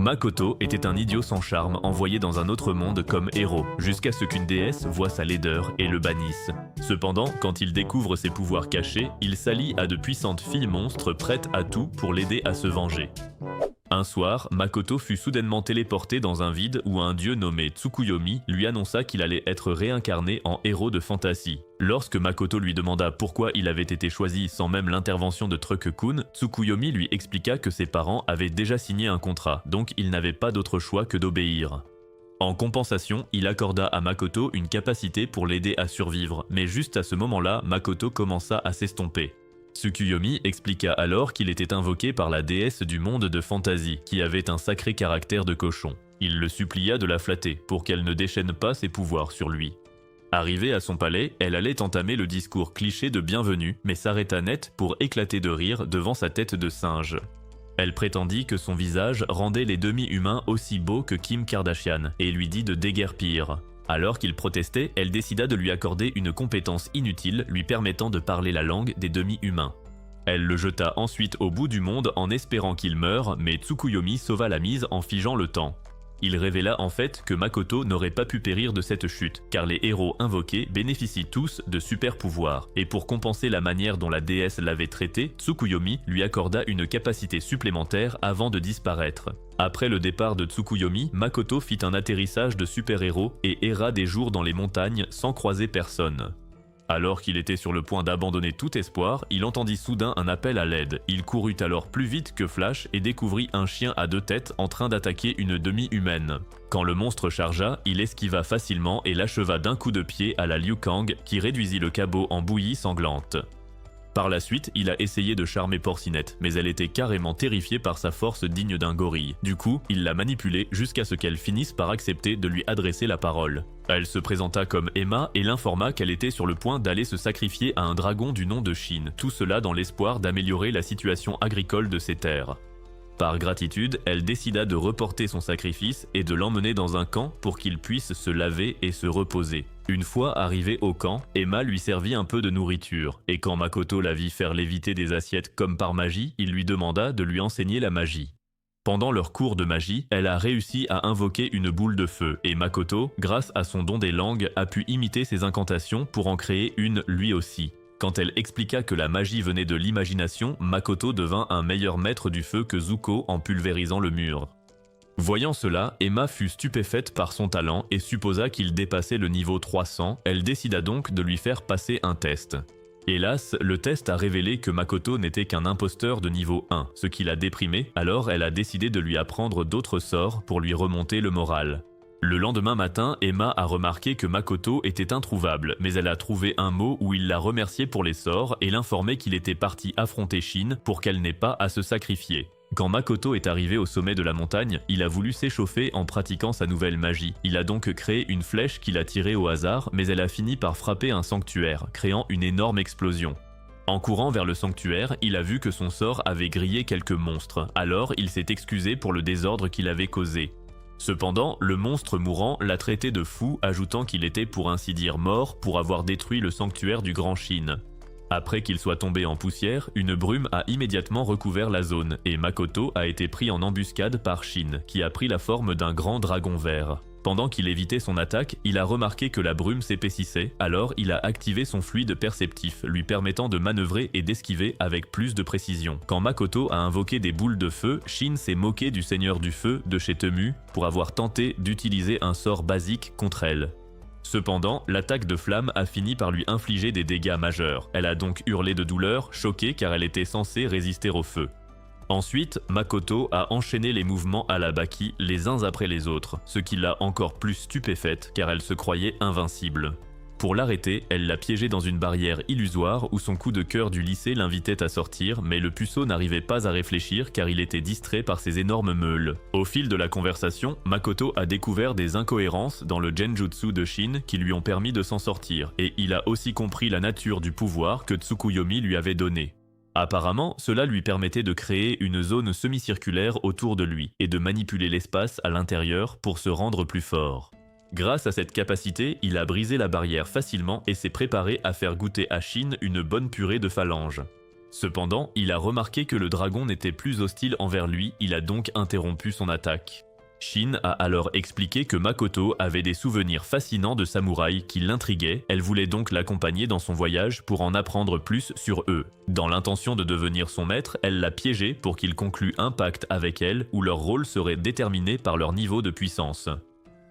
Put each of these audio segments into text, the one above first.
Makoto était un idiot sans charme envoyé dans un autre monde comme héros, jusqu'à ce qu'une déesse voie sa laideur et le bannisse. Cependant, quand il découvre ses pouvoirs cachés, il s'allie à de puissantes filles monstres prêtes à tout pour l'aider à se venger. Un soir, Makoto fut soudainement téléporté dans un vide où un dieu nommé Tsukuyomi lui annonça qu'il allait être réincarné en héros de fantasy. Lorsque Makoto lui demanda pourquoi il avait été choisi sans même l'intervention de Truck-kun, Tsukuyomi lui expliqua que ses parents avaient déjà signé un contrat, donc il n'avait pas d'autre choix que d'obéir. En compensation, il accorda à Makoto une capacité pour l'aider à survivre, mais juste à ce moment-là, Makoto commença à s'estomper. Tsukuyomi expliqua alors qu'il était invoqué par la déesse du monde de fantasy, qui avait un sacré caractère de cochon. Il le supplia de la flatter, pour qu'elle ne déchaîne pas ses pouvoirs sur lui. Arrivée à son palais, elle allait entamer le discours cliché de bienvenue, mais s'arrêta net pour éclater de rire devant sa tête de singe. Elle prétendit que son visage rendait les demi-humains aussi beaux que Kim Kardashian, et lui dit de déguerpir. Alors qu'il protestait, elle décida de lui accorder une compétence inutile lui permettant de parler la langue des demi-humains. Elle le jeta ensuite au bout du monde en espérant qu'il meure, mais Tsukuyomi sauva la mise en figeant le temps. Il révéla en fait que Makoto n'aurait pas pu périr de cette chute, car les héros invoqués bénéficient tous de super pouvoirs, et pour compenser la manière dont la déesse l'avait traité, Tsukuyomi lui accorda une capacité supplémentaire avant de disparaître. Après le départ de Tsukuyomi, Makoto fit un atterrissage de super-héros et erra des jours dans les montagnes sans croiser personne. Alors qu'il était sur le point d'abandonner tout espoir, il entendit soudain un appel à l'aide. Il courut alors plus vite que Flash et découvrit un chien à deux têtes en train d'attaquer une demi-humaine. Quand le monstre chargea, il esquiva facilement et l'acheva d'un coup de pied à la Liu Kang qui réduisit le cabot en bouillie sanglante. Par la suite, il a essayé de charmer Porcinette, mais elle était carrément terrifiée par sa force digne d'un gorille. Du coup, il l'a manipulée jusqu'à ce qu'elle finisse par accepter de lui adresser la parole. Elle se présenta comme Emma et l'informa qu'elle était sur le point d'aller se sacrifier à un dragon du nom de Shin, tout cela dans l'espoir d'améliorer la situation agricole de ses terres. Par gratitude, elle décida de reporter son sacrifice et de l'emmener dans un camp pour qu'il puisse se laver et se reposer. Une fois arrivé au camp, Emma lui servit un peu de nourriture, et quand Makoto la vit faire léviter des assiettes comme par magie, il lui demanda de lui enseigner la magie. Pendant leur cours de magie, elle a réussi à invoquer une boule de feu, et Makoto, grâce à son don des langues, a pu imiter ses incantations pour en créer une lui aussi. Quand elle expliqua que la magie venait de l'imagination, Makoto devint un meilleur maître du feu que Zuko en pulvérisant le mur. Voyant cela, Emma fut stupéfaite par son talent et supposa qu'il dépassait le niveau 300, elle décida donc de lui faire passer un test. Hélas, le test a révélé que Makoto n'était qu'un imposteur de niveau 1, ce qui l'a déprimée, alors elle a décidé de lui apprendre d'autres sorts pour lui remonter le moral. Le lendemain matin, Emma a remarqué que Makoto était introuvable, mais elle a trouvé un mot où il la remerciait pour les sorts et l'informait qu'il était parti affronter Shin pour qu'elle n'ait pas à se sacrifier. Quand Makoto est arrivé au sommet de la montagne, il a voulu s'échauffer en pratiquant sa nouvelle magie. Il a donc créé une flèche qu'il a tirée au hasard, mais elle a fini par frapper un sanctuaire, créant une énorme explosion. En courant vers le sanctuaire, il a vu que son sort avait grillé quelques monstres, alors il s'est excusé pour le désordre qu'il avait causé. Cependant, le monstre mourant l'a traité de fou, ajoutant qu'il était pour ainsi dire mort pour avoir détruit le sanctuaire du Grand Shin. Après qu'il soit tombé en poussière, une brume a immédiatement recouvert la zone, et Makoto a été pris en embuscade par Shin, qui a pris la forme d'un grand dragon vert. Pendant qu'il évitait son attaque, il a remarqué que la brume s'épaississait, alors il a activé son fluide perceptif, lui permettant de manœuvrer et d'esquiver avec plus de précision. Quand Makoto a invoqué des boules de feu, Shin s'est moqué du seigneur du feu de chez Temu pour avoir tenté d'utiliser un sort basique contre elle. Cependant, l'attaque de flamme a fini par lui infliger des dégâts majeurs. Elle a donc hurlé de douleur, choquée car elle était censée résister au feu. Ensuite, Makoto a enchaîné les mouvements à la Baki les uns après les autres, ce qui l'a encore plus stupéfaite car elle se croyait invincible. Pour l'arrêter, elle l'a piégé dans une barrière illusoire où son coup de cœur du lycée l'invitait à sortir, mais le puceau n'arrivait pas à réfléchir car il était distrait par ses énormes meules. Au fil de la conversation, Makoto a découvert des incohérences dans le genjutsu de Shin qui lui ont permis de s'en sortir, et il a aussi compris la nature du pouvoir que Tsukuyomi lui avait donné. Apparemment, cela lui permettait de créer une zone semi-circulaire autour de lui et de manipuler l'espace à l'intérieur pour se rendre plus fort. Grâce à cette capacité, il a brisé la barrière facilement et s'est préparé à faire goûter à Shin une bonne purée de phalanges. Cependant, il a remarqué que le dragon n'était plus hostile envers lui, il a donc interrompu son attaque. Shin a alors expliqué que Makoto avait des souvenirs fascinants de samouraïs qui l'intriguaient, elle voulait donc l'accompagner dans son voyage pour en apprendre plus sur eux. Dans l'intention de devenir son maître, elle l'a piégé pour qu'il conclue un pacte avec elle où leur rôle serait déterminé par leur niveau de puissance.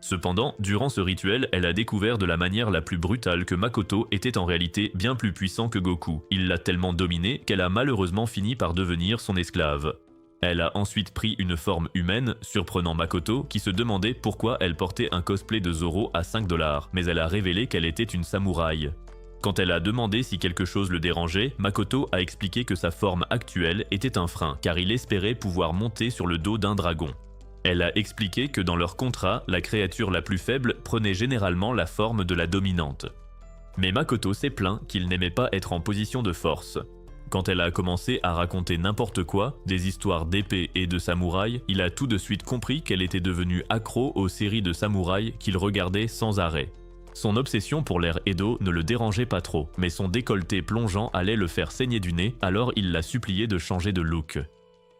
Cependant, durant ce rituel, elle a découvert de la manière la plus brutale que Makoto était en réalité bien plus puissant que Goku. Il l'a tellement dominé qu'elle a malheureusement fini par devenir son esclave. Elle a ensuite pris une forme humaine, surprenant Makoto, qui se demandait pourquoi elle portait un cosplay de Zoro à 5 $, mais elle a révélé qu'elle était une samouraï. Quand elle a demandé si quelque chose le dérangeait, Makoto a expliqué que sa forme actuelle était un frein, car il espérait pouvoir monter sur le dos d'un dragon. Elle a expliqué que dans leur contrat, la créature la plus faible prenait généralement la forme de la dominante. Mais Makoto s'est plaint qu'il n'aimait pas être en position de force. Quand elle a commencé à raconter n'importe quoi, des histoires d'épée et de samouraïs, il a tout de suite compris qu'elle était devenue accro aux séries de samouraïs qu'il regardait sans arrêt. Son obsession pour l'ère Edo ne le dérangeait pas trop, mais son décolleté plongeant allait le faire saigner du nez, alors il l'a supplié de changer de look.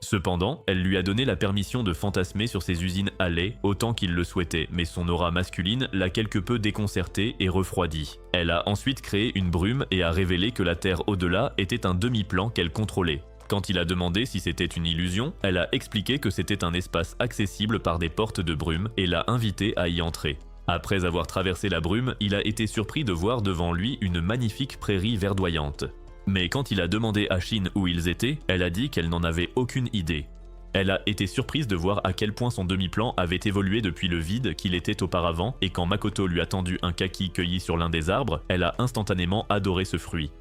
Cependant, elle lui a donné la permission de fantasmer sur ses usines à lait autant qu'il le souhaitait, mais son aura masculine l'a quelque peu déconcerté et refroidi. Elle a ensuite créé une brume et a révélé que la Terre au-delà était un demi-plan qu'elle contrôlait. Quand il a demandé si c'était une illusion, elle a expliqué que c'était un espace accessible par des portes de brume et l'a invité à y entrer. Après avoir traversé la brume, il a été surpris de voir devant lui une magnifique prairie verdoyante. Mais quand il a demandé à Shin où ils étaient, elle a dit qu'elle n'en avait aucune idée. Elle a été surprise de voir à quel point son demi-plan avait évolué depuis le vide qu'il était auparavant, et quand Makoto lui a tendu un kaki cueilli sur l'un des arbres, elle a instantanément adoré ce fruit.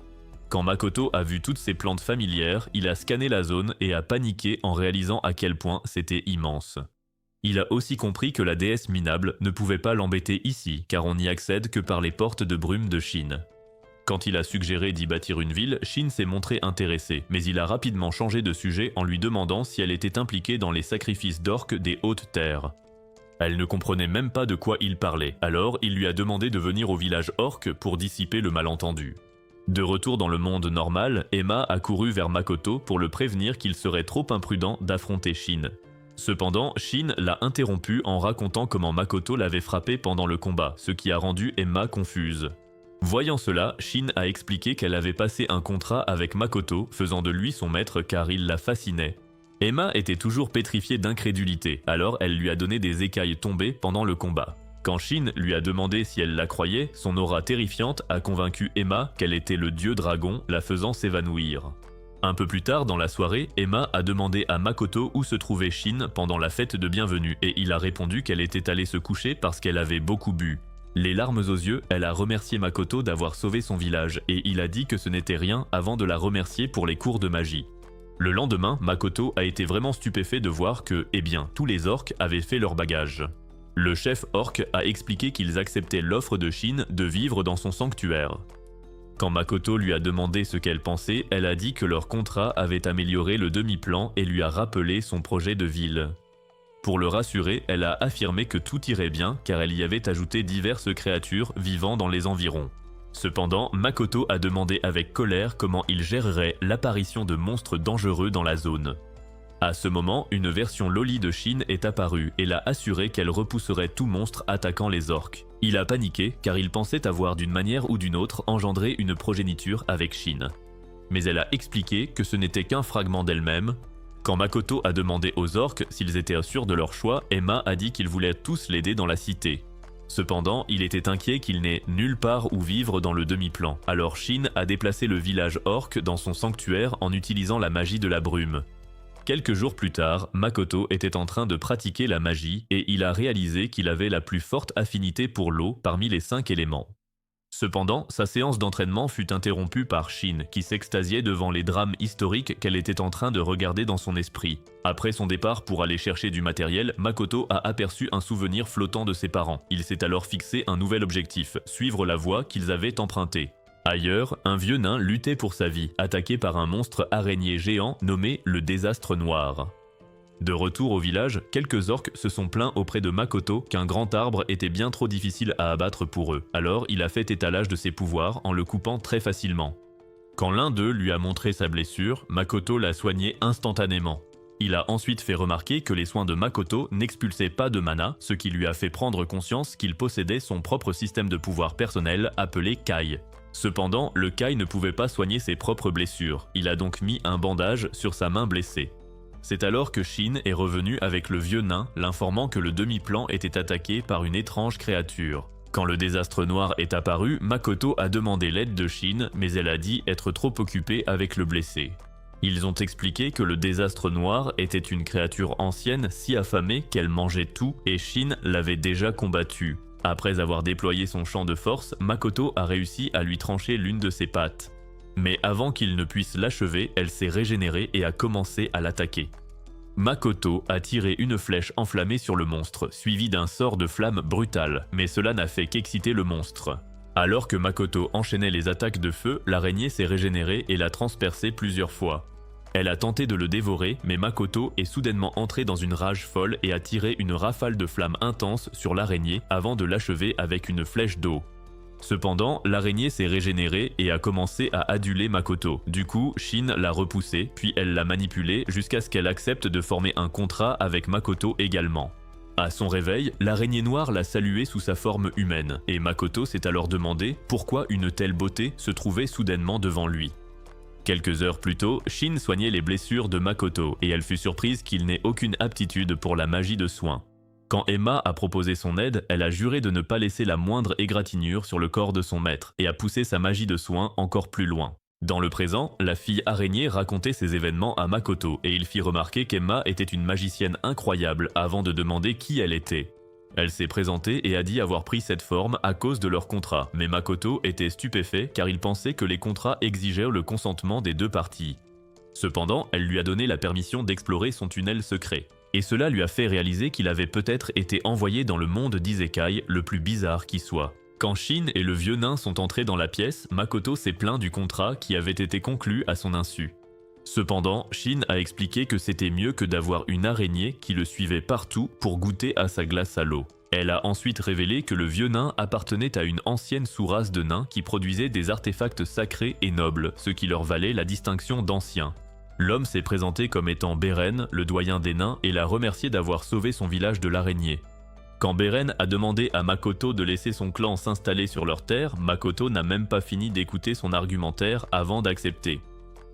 Quand Makoto a vu toutes ces plantes familières, il a scanné la zone et a paniqué en réalisant à quel point c'était immense. Il a aussi compris que la déesse minable ne pouvait pas l'embêter ici, car on n'y accède que par les portes de brume de Shin. Quand il a suggéré d'y bâtir une ville, Shin s'est montré intéressé, mais il a rapidement changé de sujet en lui demandant si elle était impliquée dans les sacrifices d'orques des Hautes Terres. Elle ne comprenait même pas de quoi il parlait, alors il lui a demandé de venir au village orque pour dissiper le malentendu. De retour dans le monde normal, Emma a couru vers Makoto pour le prévenir qu'il serait trop imprudent d'affronter Shin. Cependant, Shin l'a interrompu en racontant comment Makoto l'avait frappé pendant le combat, ce qui a rendu Emma confuse. Voyant cela, Shin a expliqué qu'elle avait passé un contrat avec Makoto, faisant de lui son maître car il la fascinait. Emma était toujours pétrifiée d'incrédulité, alors elle lui a donné des écailles tombées pendant le combat. Quand Shin lui a demandé si elle la croyait, son aura terrifiante a convaincu Emma qu'elle était le dieu dragon, la faisant s'évanouir. Un peu plus tard dans la soirée, Emma a demandé à Makoto où se trouvait Shin pendant la fête de bienvenue et il a répondu qu'elle était allée se coucher parce qu'elle avait beaucoup bu. Les larmes aux yeux, elle a remercié Makoto d'avoir sauvé son village et il a dit que ce n'était rien avant de la remercier pour les cours de magie. Le lendemain, Makoto a été vraiment stupéfait de voir que, tous les orques avaient fait leur bagage. Le chef orc a expliqué qu'ils acceptaient l'offre de Shin de vivre dans son sanctuaire. Quand Makoto lui a demandé ce qu'elle pensait, elle a dit que leur contrat avait amélioré le demi-plan et lui a rappelé son projet de ville. Pour le rassurer, elle a affirmé que tout irait bien car elle y avait ajouté diverses créatures vivant dans les environs. Cependant, Makoto a demandé avec colère comment il gérerait l'apparition de monstres dangereux dans la zone. À ce moment, une version loli de Shin est apparue et l'a assuré qu'elle repousserait tout monstre attaquant les orques. Il a paniqué car il pensait avoir d'une manière ou d'une autre engendré une progéniture avec Shin. Mais elle a expliqué que ce n'était qu'un fragment d'elle-même. Quand Makoto a demandé aux orques s'ils étaient sûrs de leur choix, Emma a dit qu'ils voulaient tous l'aider dans la cité. Cependant, il était inquiet qu'il n'ait nulle part où vivre dans le demi-plan, alors Shin a déplacé le village orc dans son sanctuaire en utilisant la magie de la brume. Quelques jours plus tard, Makoto était en train de pratiquer la magie et il a réalisé qu'il avait la plus forte affinité pour l'eau parmi les 5 éléments. Cependant, sa séance d'entraînement fut interrompue par Shin, qui s'extasiait devant les drames historiques qu'elle était en train de regarder dans son esprit. Après son départ pour aller chercher du matériel, Makoto a aperçu un souvenir flottant de ses parents. Il s'est alors fixé un nouvel objectif, suivre la voie qu'ils avaient empruntée. Ailleurs, un vieux nain luttait pour sa vie, attaqué par un monstre araignée géant nommé le Désastre Noir. De retour au village, quelques orques se sont plaints auprès de Makoto qu'un grand arbre était bien trop difficile à abattre pour eux, alors il a fait étalage de ses pouvoirs en le coupant très facilement. Quand l'un d'eux lui a montré sa blessure, Makoto l'a soignée instantanément. Il a ensuite fait remarquer que les soins de Makoto n'expulsaient pas de mana, ce qui lui a fait prendre conscience qu'il possédait son propre système de pouvoir personnel appelé Kai. Cependant, le Kai ne pouvait pas soigner ses propres blessures, il a donc mis un bandage sur sa main blessée. C'est alors que Shin est revenu avec le vieux nain, l'informant que le demi-plan était attaqué par une étrange créature. Quand le désastre noir est apparu, Makoto a demandé l'aide de Shin, mais elle a dit être trop occupée avec le blessé. Ils ont expliqué que le désastre noir était une créature ancienne si affamée qu'elle mangeait tout et Shin l'avait déjà combattu. Après avoir déployé son champ de force, Makoto a réussi à lui trancher l'une de ses pattes. Mais avant qu'il ne puisse l'achever, elle s'est régénérée et a commencé à l'attaquer. Makoto a tiré une flèche enflammée sur le monstre, suivi d'un sort de flamme brutale, mais cela n'a fait qu'exciter le monstre. Alors que Makoto enchaînait les attaques de feu, l'araignée s'est régénérée et l'a transpercé plusieurs fois. Elle a tenté de le dévorer, mais Makoto est soudainement entrée dans une rage folle et a tiré une rafale de flammes intense sur l'araignée avant de l'achever avec une flèche d'eau. Cependant, l'araignée s'est régénérée et a commencé à aduler Makoto. Du coup, Shin l'a repoussée, puis elle l'a manipulée jusqu'à ce qu'elle accepte de former un contrat avec Makoto également. À son réveil, l'araignée noire l'a saluée sous sa forme humaine, et Makoto s'est alors demandé pourquoi une telle beauté se trouvait soudainement devant lui. Quelques heures plus tôt, Shin soignait les blessures de Makoto et elle fut surprise qu'il n'ait aucune aptitude pour la magie de soin. Quand Emma a proposé son aide, elle a juré de ne pas laisser la moindre égratignure sur le corps de son maître et a poussé sa magie de soin encore plus loin. Dans le présent, la fille araignée racontait ces événements à Makoto et il fit remarquer qu'Emma était une magicienne incroyable avant de demander qui elle était. Elle s'est présentée et a dit avoir pris cette forme à cause de leur contrat, mais Makoto était stupéfait car il pensait que les contrats exigeaient le consentement des deux parties. Cependant, elle lui a donné la permission d'explorer son tunnel secret. Et cela lui a fait réaliser qu'il avait peut-être été envoyé dans le monde d'Isekai le plus bizarre qui soit. Quand Shin et le vieux nain sont entrés dans la pièce, Makoto s'est plaint du contrat qui avait été conclu à son insu. Cependant, Shin a expliqué que c'était mieux que d'avoir une araignée qui le suivait partout pour goûter à sa glace à l'eau. Elle a ensuite révélé que le vieux nain appartenait à une ancienne sous-race de nains qui produisait des artefacts sacrés et nobles, ce qui leur valait la distinction d'ancien. L'homme s'est présenté comme étant Beren, le doyen des nains, et l'a remercié d'avoir sauvé son village de l'araignée. Quand Beren a demandé à Makoto de laisser son clan s'installer sur leur terre, Makoto n'a même pas fini d'écouter son argumentaire avant d'accepter.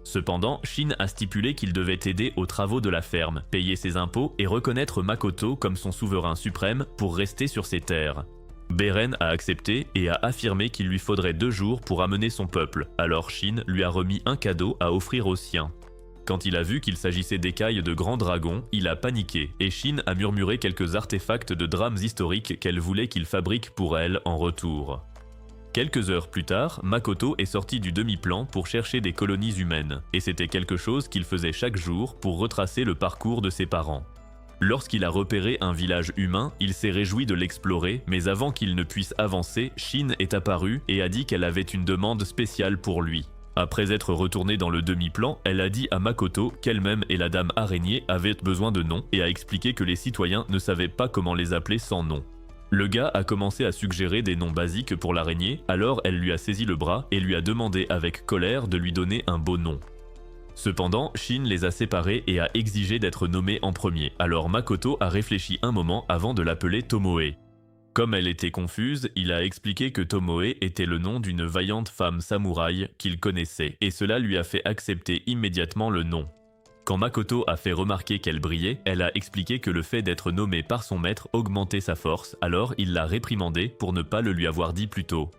Cependant, Shin a stipulé qu'il devait aider aux travaux de la ferme, payer ses impôts et reconnaître Makoto comme son souverain suprême pour rester sur ses terres. Beren a accepté et a affirmé qu'il lui faudrait 2 jours pour amener son peuple, alors Shin lui a remis un cadeau à offrir aux siens. Quand il a vu qu'il s'agissait d'écailles de grands dragons, il a paniqué et Shin a murmuré quelques artefacts de drames historiques qu'elle voulait qu'il fabrique pour elle en retour. Quelques heures plus tard, Makoto est sorti du demi-plan pour chercher des colonies humaines, et c'était quelque chose qu'il faisait chaque jour pour retracer le parcours de ses parents. Lorsqu'il a repéré un village humain, il s'est réjoui de l'explorer, mais avant qu'il ne puisse avancer, Shin est apparue et a dit qu'elle avait une demande spéciale pour lui. Après être retournée dans le demi-plan, elle a dit à Makoto qu'elle-même et la dame araignée avaient besoin de noms et a expliqué que les citoyens ne savaient pas comment les appeler sans nom. Le gars a commencé à suggérer des noms basiques pour l'araignée, alors elle lui a saisi le bras et lui a demandé avec colère de lui donner un beau nom. Cependant, Shin les a séparés et a exigé d'être nommé en premier, alors Makoto a réfléchi un moment avant de l'appeler Tomoe. Comme elle était confuse, il a expliqué que Tomoe était le nom d'une vaillante femme samouraï qu'il connaissait, et cela lui a fait accepter immédiatement le nom. Quand Makoto a fait remarquer qu'elle brillait, elle a expliqué que le fait d'être nommée par son maître augmentait sa force, alors il l'a réprimandée pour ne pas le lui avoir dit plus tôt.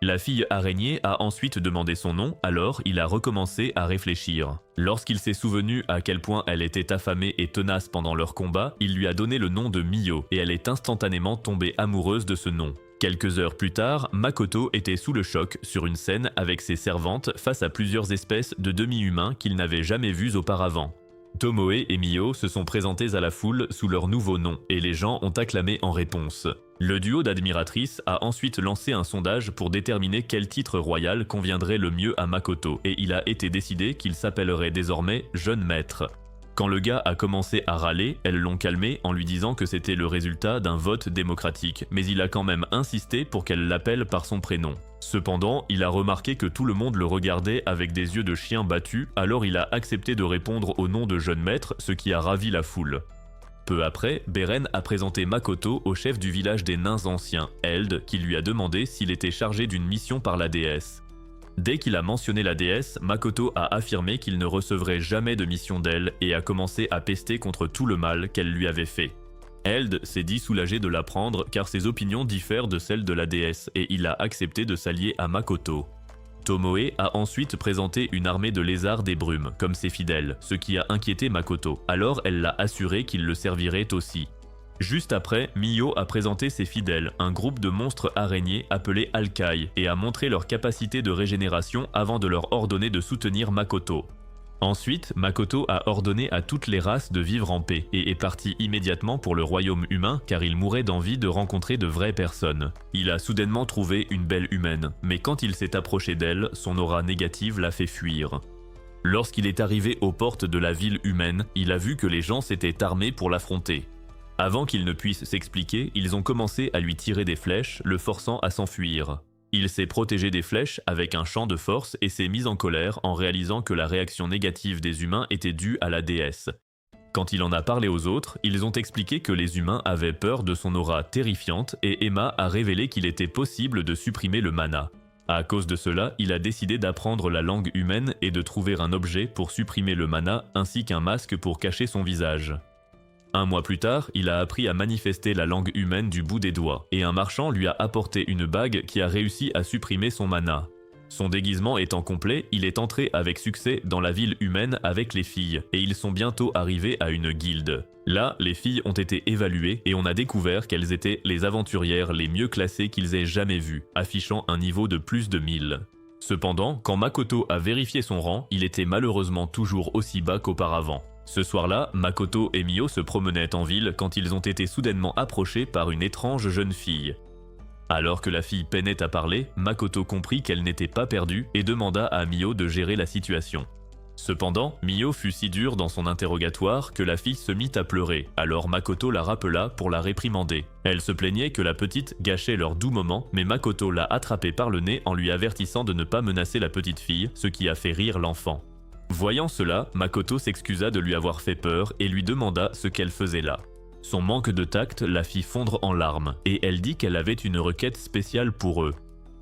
La fille araignée a ensuite demandé son nom, alors il a recommencé à réfléchir. Lorsqu'il s'est souvenu à quel point elle était affamée et tenace pendant leur combat, il lui a donné le nom de Mio et elle est instantanément tombée amoureuse de ce nom. Quelques heures plus tard, Makoto était sous le choc sur une scène avec ses servantes face à plusieurs espèces de demi-humains qu'il n'avait jamais vues auparavant. Tomoe et Mio se sont présentés à la foule sous leur nouveau nom et les gens ont acclamé en réponse. Le duo d'admiratrices a ensuite lancé un sondage pour déterminer quel titre royal conviendrait le mieux à Makoto et il a été décidé qu'il s'appellerait désormais Jeune Maître. Quand le gars a commencé à râler, elles l'ont calmé en lui disant que c'était le résultat d'un vote démocratique, mais il a quand même insisté pour qu'elle l'appelle par son prénom. Cependant, il a remarqué que tout le monde le regardait avec des yeux de chien battu, alors il a accepté de répondre au nom de jeune maître, ce qui a ravi la foule. Peu après, Beren a présenté Makoto au chef du village des nains anciens, Eld, qui lui a demandé s'il était chargé d'une mission par la déesse. Dès qu'il a mentionné la déesse, Makoto a affirmé qu'il ne recevrait jamais de mission d'elle et a commencé à pester contre tout le mal qu'elle lui avait fait. Eld s'est dit soulagé de l'apprendre car ses opinions diffèrent de celles de la déesse et il a accepté de s'allier à Makoto. Tomoe a ensuite présenté une armée de lézards des brumes comme ses fidèles, ce qui a inquiété Makoto, alors elle l'a assuré qu'il le servirait aussi. Juste après, Miyo a présenté ses fidèles, un groupe de monstres araignées appelés Alkai, et a montré leur capacité de régénération avant de leur ordonner de soutenir Makoto. Ensuite, Makoto a ordonné à toutes les races de vivre en paix et est parti immédiatement pour le royaume humain car il mourait d'envie de rencontrer de vraies personnes. Il a soudainement trouvé une belle humaine, mais quand il s'est approché d'elle, son aura négative l'a fait fuir. Lorsqu'il est arrivé aux portes de la ville humaine, il a vu que les gens s'étaient armés pour l'affronter. Avant qu'il ne puisse s'expliquer, ils ont commencé à lui tirer des flèches, le forçant à s'enfuir. Il s'est protégé des flèches avec un champ de force et s'est mis en colère en réalisant que la réaction négative des humains était due à la déesse. Quand il en a parlé aux autres, ils ont expliqué que les humains avaient peur de son aura terrifiante et Emma a révélé qu'il était possible de supprimer le mana. À cause de cela, il a décidé d'apprendre la langue humaine et de trouver un objet pour supprimer le mana ainsi qu'un masque pour cacher son visage. Un mois plus tard, il a appris à manifester la langue humaine du bout des doigts, et un marchand lui a apporté une bague qui a réussi à supprimer son mana. Son déguisement étant complet, il est entré avec succès dans la ville humaine avec les filles, et ils sont bientôt arrivés à une guilde. Là, les filles ont été évaluées et on a découvert qu'elles étaient les aventurières les mieux classées qu'ils aient jamais vues, affichant un niveau de plus de 1000. Cependant, quand Makoto a vérifié son rang, il était malheureusement toujours aussi bas qu'auparavant. Ce soir-là, Makoto et Mio se promenaient en ville quand ils ont été soudainement approchés par une étrange jeune fille. Alors que la fille peinait à parler, Makoto comprit qu'elle n'était pas perdue et demanda à Mio de gérer la situation. Cependant, Mio fut si dure dans son interrogatoire que la fille se mit à pleurer, alors Makoto la rappela pour la réprimander. Elle se plaignait que la petite gâchait leur doux moment, mais Makoto l'a attrapée par le nez en lui avertissant de ne pas menacer la petite fille, ce qui a fait rire l'enfant. Voyant cela, Makoto s'excusa de lui avoir fait peur et lui demanda ce qu'elle faisait là. Son manque de tact la fit fondre en larmes, et elle dit qu'elle avait une requête spéciale pour eux.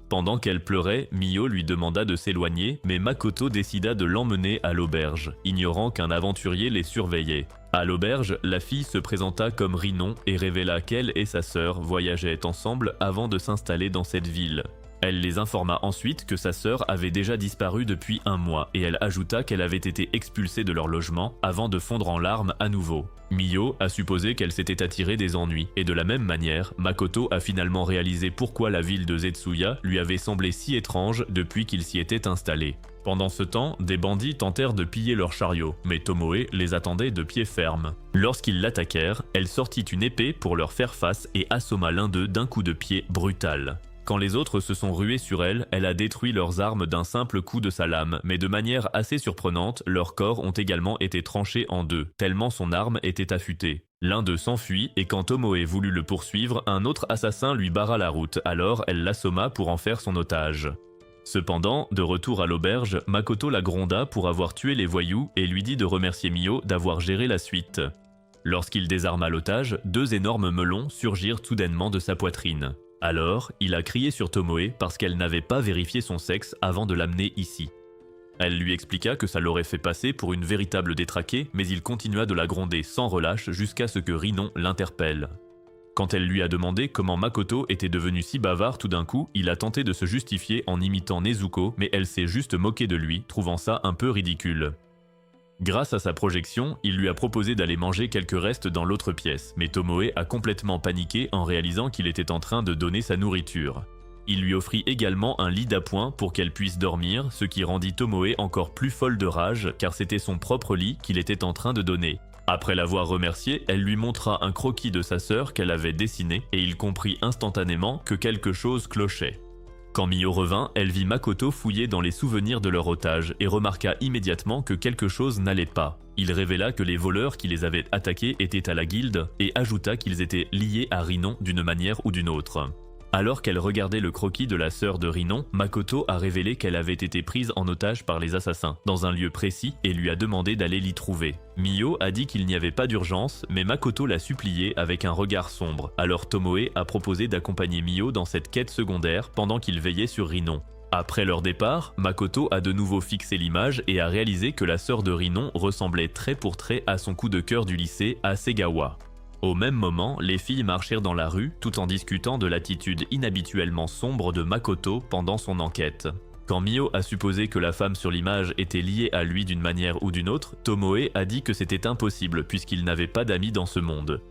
Pendant qu'elle pleurait, Mio lui demanda de s'éloigner, mais Makoto décida de l'emmener à l'auberge, ignorant qu'un aventurier les surveillait. À l'auberge, la fille se présenta comme Rinon et révéla qu'elle et sa sœur voyageaient ensemble avant de s'installer dans cette ville. Elle les informa ensuite que sa sœur avait déjà disparu depuis 1 mois et elle ajouta qu'elle avait été expulsée de leur logement avant de fondre en larmes à nouveau. Mio a supposé qu'elle s'était attirée des ennuis et de la même manière, Makoto a finalement réalisé pourquoi la ville de Zetsuya lui avait semblé si étrange depuis qu'il s'y était installé. Pendant ce temps, des bandits tentèrent de piller leur chariot, mais Tomoe les attendait de pied ferme. Lorsqu'ils l'attaquèrent, elle sortit une épée pour leur faire face et assomma l'un d'eux d'un coup de pied brutal. Quand les autres se sont rués sur elle, elle a détruit leurs armes d'un simple coup de sa lame, mais de manière assez surprenante, leurs corps ont également été tranchés en deux, tellement son arme était affûtée. L'un d'eux s'enfuit, et quand Tomoe voulut le poursuivre, un autre assassin lui barra la route, alors elle l'assomma pour en faire son otage. Cependant, de retour à l'auberge, Makoto la gronda pour avoir tué les voyous et lui dit de remercier Mio d'avoir géré la suite. Lorsqu'il désarma l'otage, 2 énormes melons surgirent soudainement de sa poitrine. Alors, il a crié sur Tomoe parce qu'elle n'avait pas vérifié son sexe avant de l'amener ici. Elle lui expliqua que ça l'aurait fait passer pour une véritable détraquée, mais il continua de la gronder sans relâche jusqu'à ce que Rinon l'interpelle. Quand elle lui a demandé comment Makoto était devenu si bavard tout d'un coup, il a tenté de se justifier en imitant Nezuko, mais elle s'est juste moquée de lui, trouvant ça un peu ridicule. Grâce à sa projection, il lui a proposé d'aller manger quelques restes dans l'autre pièce, mais Tomoe a complètement paniqué en réalisant qu'il était en train de donner sa nourriture. Il lui offrit également un lit d'appoint pour qu'elle puisse dormir, ce qui rendit Tomoe encore plus folle de rage car c'était son propre lit qu'il était en train de donner. Après l'avoir remercié, elle lui montra un croquis de sa sœur qu'elle avait dessiné et il comprit instantanément que quelque chose clochait. Quand Mio revint, elle vit Makoto fouiller dans les souvenirs de leur otage et remarqua immédiatement que quelque chose n'allait pas. Il révéla que les voleurs qui les avaient attaqués étaient à la guilde et ajouta qu'ils étaient liés à Rinon d'une manière ou d'une autre. Alors qu'elle regardait le croquis de la sœur de Rinon, Makoto a révélé qu'elle avait été prise en otage par les assassins, dans un lieu précis, et lui a demandé d'aller l'y trouver. Mio a dit qu'il n'y avait pas d'urgence, mais Makoto l'a supplié avec un regard sombre. Alors Tomoe a proposé d'accompagner Mio dans cette quête secondaire pendant qu'il veillait sur Rinon. Après leur départ, Makoto a de nouveau fixé l'image et a réalisé que la sœur de Rinon ressemblait trait pour trait à son coup de cœur du lycée, Hasegawa. Au même moment, les filles marchèrent dans la rue tout en discutant de l'attitude inhabituellement sombre de Makoto pendant son enquête. Quand Mio a supposé que la femme sur l'image était liée à lui d'une manière ou d'une autre, Tomoe a dit que c'était impossible puisqu'il n'avait pas d'amis dans ce monde.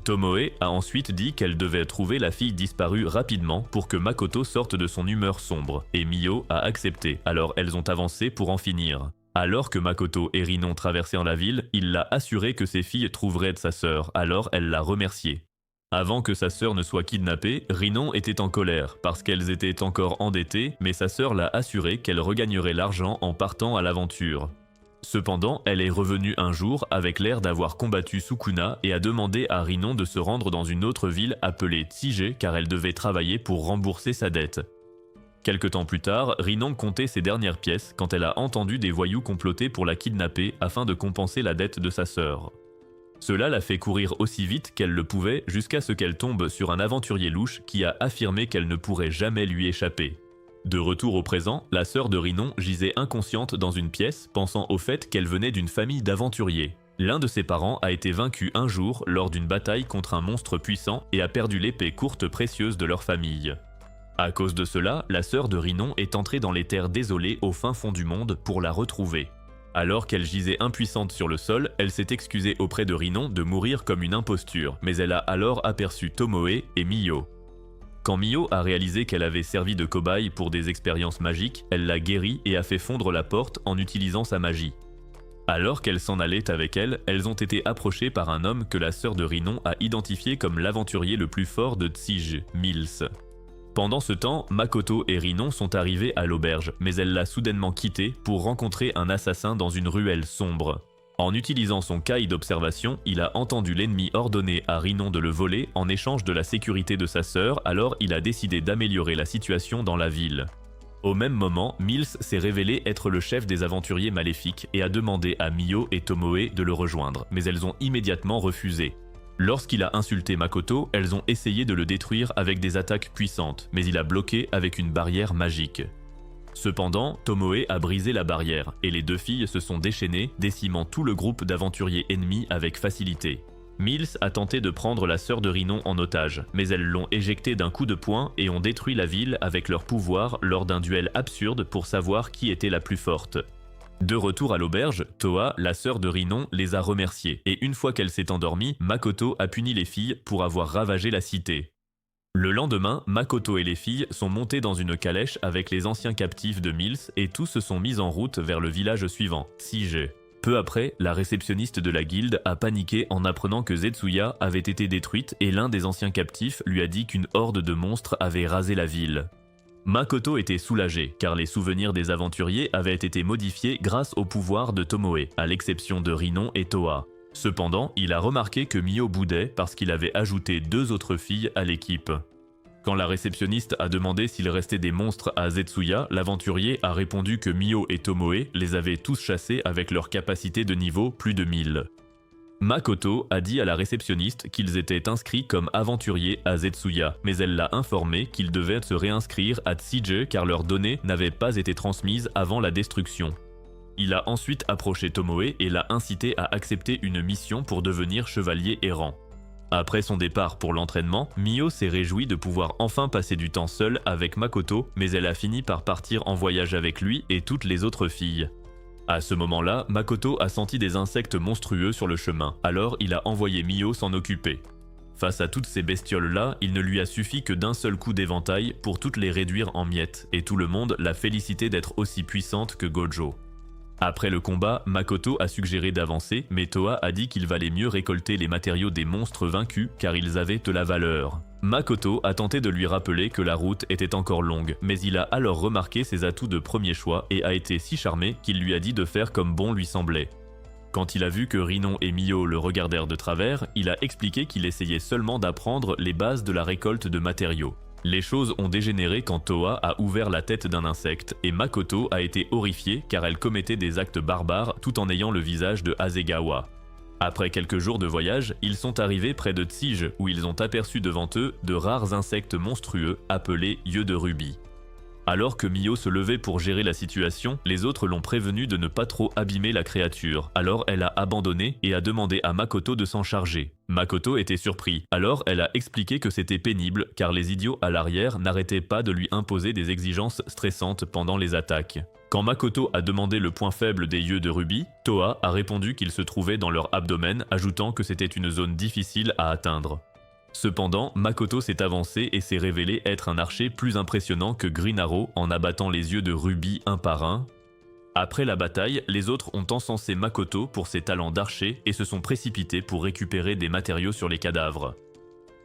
Tomoe a ensuite dit qu'elle devait trouver la fille disparue rapidement pour que Makoto sorte de son humeur sombre, et Mio a accepté, alors elles ont avancé pour en finir. Alors que Makoto et Rinon traversèrent la ville, il l'a assuré que ses filles trouveraient sa sœur, alors elle l'a remercié. Avant que sa sœur ne soit kidnappée, Rinon était en colère parce qu'elles étaient encore endettées, mais sa sœur l'a assuré qu'elle regagnerait l'argent en partant à l'aventure. Cependant, elle est revenue un jour avec l'air d'avoir combattu Sukuna et a demandé à Rinon de se rendre dans une autre ville appelée Tsige car elle devait travailler pour rembourser sa dette. Quelque temps plus tard, Rinon comptait ses dernières pièces quand elle a entendu des voyous comploter pour la kidnapper afin de compenser la dette de sa sœur. Cela l'a fait courir aussi vite qu'elle le pouvait jusqu'à ce qu'elle tombe sur un aventurier louche qui a affirmé qu'elle ne pourrait jamais lui échapper. De retour au présent, la sœur de Rinon gisait inconsciente dans une pièce, pensant au fait qu'elle venait d'une famille d'aventuriers. L'un de ses parents a été vaincu un jour lors d'une bataille contre un monstre puissant et a perdu l'épée courte précieuse de leur famille. À cause de cela, la sœur de Rinon est entrée dans les terres désolées au fin fond du monde pour la retrouver. Alors qu'elle gisait impuissante sur le sol, elle s'est excusée auprès de Rinon de mourir comme une imposture, mais elle a alors aperçu Tomoe et Mio. Quand Mio a réalisé qu'elle avait servi de cobaye pour des expériences magiques, elle l'a guérie et a fait fondre la porte en utilisant sa magie. Alors qu'elle s'en allait avec elle, elles ont été approchées par un homme que la sœur de Rinon a identifié comme l'aventurier le plus fort de Tsige, Mills. Pendant ce temps, Makoto et Rinon sont arrivés à l'auberge, mais elle l'a soudainement quitté pour rencontrer un assassin dans une ruelle sombre. En utilisant son caï d'observation, il a entendu l'ennemi ordonner à Rinon de le voler en échange de la sécurité de sa sœur, alors il a décidé d'améliorer la situation dans la ville. Au même moment, Mills s'est révélé être le chef des aventuriers maléfiques et a demandé à Mio et Tomoe de le rejoindre, mais elles ont immédiatement refusé. Lorsqu'il a insulté Makoto, elles ont essayé de le détruire avec des attaques puissantes, mais il a bloqué avec une barrière magique. Cependant, Tomoe a brisé la barrière, et les deux filles se sont déchaînées, décimant tout le groupe d'aventuriers ennemis avec facilité. Mills a tenté de prendre la sœur de Rinon en otage, mais elles l'ont éjectée d'un coup de poing et ont détruit la ville avec leur pouvoir lors d'un duel absurde pour savoir qui était la plus forte. De retour à l'auberge, Toa, la sœur de Rinon, les a remerciées, et une fois qu'elle s'est endormie, Makoto a puni les filles pour avoir ravagé la cité. Le lendemain, Makoto et les filles sont montées dans une calèche avec les anciens captifs de Mills et tous se sont mis en route vers le village suivant, Tsige. Peu après, la réceptionniste de la guilde a paniqué en apprenant que Zetsuya avait été détruite et l'un des anciens captifs lui a dit qu'une horde de monstres avait rasé la ville. Makoto était soulagé car les souvenirs des aventuriers avaient été modifiés grâce au pouvoir de Tomoe, à l'exception de Rinon et Toa. Cependant, il a remarqué que Mio boudait parce qu'il avait ajouté 2 autres filles à l'équipe. Quand la réceptionniste a demandé s'il restait des monstres à Zetsuya, l'aventurier a répondu que Mio et Tomoe les avaient tous chassés avec leur capacité de niveau plus de 1000. Makoto a dit à la réceptionniste qu'ils étaient inscrits comme aventuriers à Zetsuya, mais elle l'a informé qu'ils devaient se réinscrire à Tsige car leurs données n'avaient pas été transmises avant la destruction. Il a ensuite approché Tomoe et l'a incité à accepter une mission pour devenir chevalier errant. Après son départ pour l'entraînement, Mio s'est réjouie de pouvoir enfin passer du temps seule avec Makoto, mais elle a fini par partir en voyage avec lui et toutes les autres filles. À ce moment-là, Makoto a senti des insectes monstrueux sur le chemin, alors il a envoyé Mio s'en occuper. Face à toutes ces bestioles-là, il ne lui a suffi que d'un seul coup d'éventail pour toutes les réduire en miettes, et tout le monde l'a félicité d'être aussi puissante que Gojo. Après le combat, Makoto a suggéré d'avancer, mais Toa a dit qu'il valait mieux récolter les matériaux des monstres vaincus car ils avaient de la valeur. Makoto a tenté de lui rappeler que la route était encore longue, mais il a alors remarqué ses atouts de premier choix et a été si charmé qu'il lui a dit de faire comme bon lui semblait. Quand il a vu que Rinon et Mio le regardèrent de travers, il a expliqué qu'il essayait seulement d'apprendre les bases de la récolte de matériaux. Les choses ont dégénéré quand Toa a ouvert la tête d'un insecte et Makoto a été horrifiée car elle commettait des actes barbares tout en ayant le visage de Hasegawa. Après quelques jours de voyage, ils sont arrivés près de Tsige où ils ont aperçu devant eux de rares insectes monstrueux appelés yeux de rubis. Alors que Mio se levait pour gérer la situation, les autres l'ont prévenu de ne pas trop abîmer la créature. Alors elle a abandonné et a demandé à Makoto de s'en charger. Makoto était surpris. Alors elle a expliqué que c'était pénible car les idiots à l'arrière n'arrêtaient pas de lui imposer des exigences stressantes pendant les attaques. Quand Makoto a demandé le point faible des yeux de rubis, Toa a répondu qu'il se trouvait dans leur abdomen, ajoutant que c'était une zone difficile à atteindre. Cependant, Makoto s'est avancé et s'est révélé être un archer plus impressionnant que Green Arrow en abattant les yeux de rubis un par un. Après la bataille, les autres ont encensé Makoto pour ses talents d'archer et se sont précipités pour récupérer des matériaux sur les cadavres.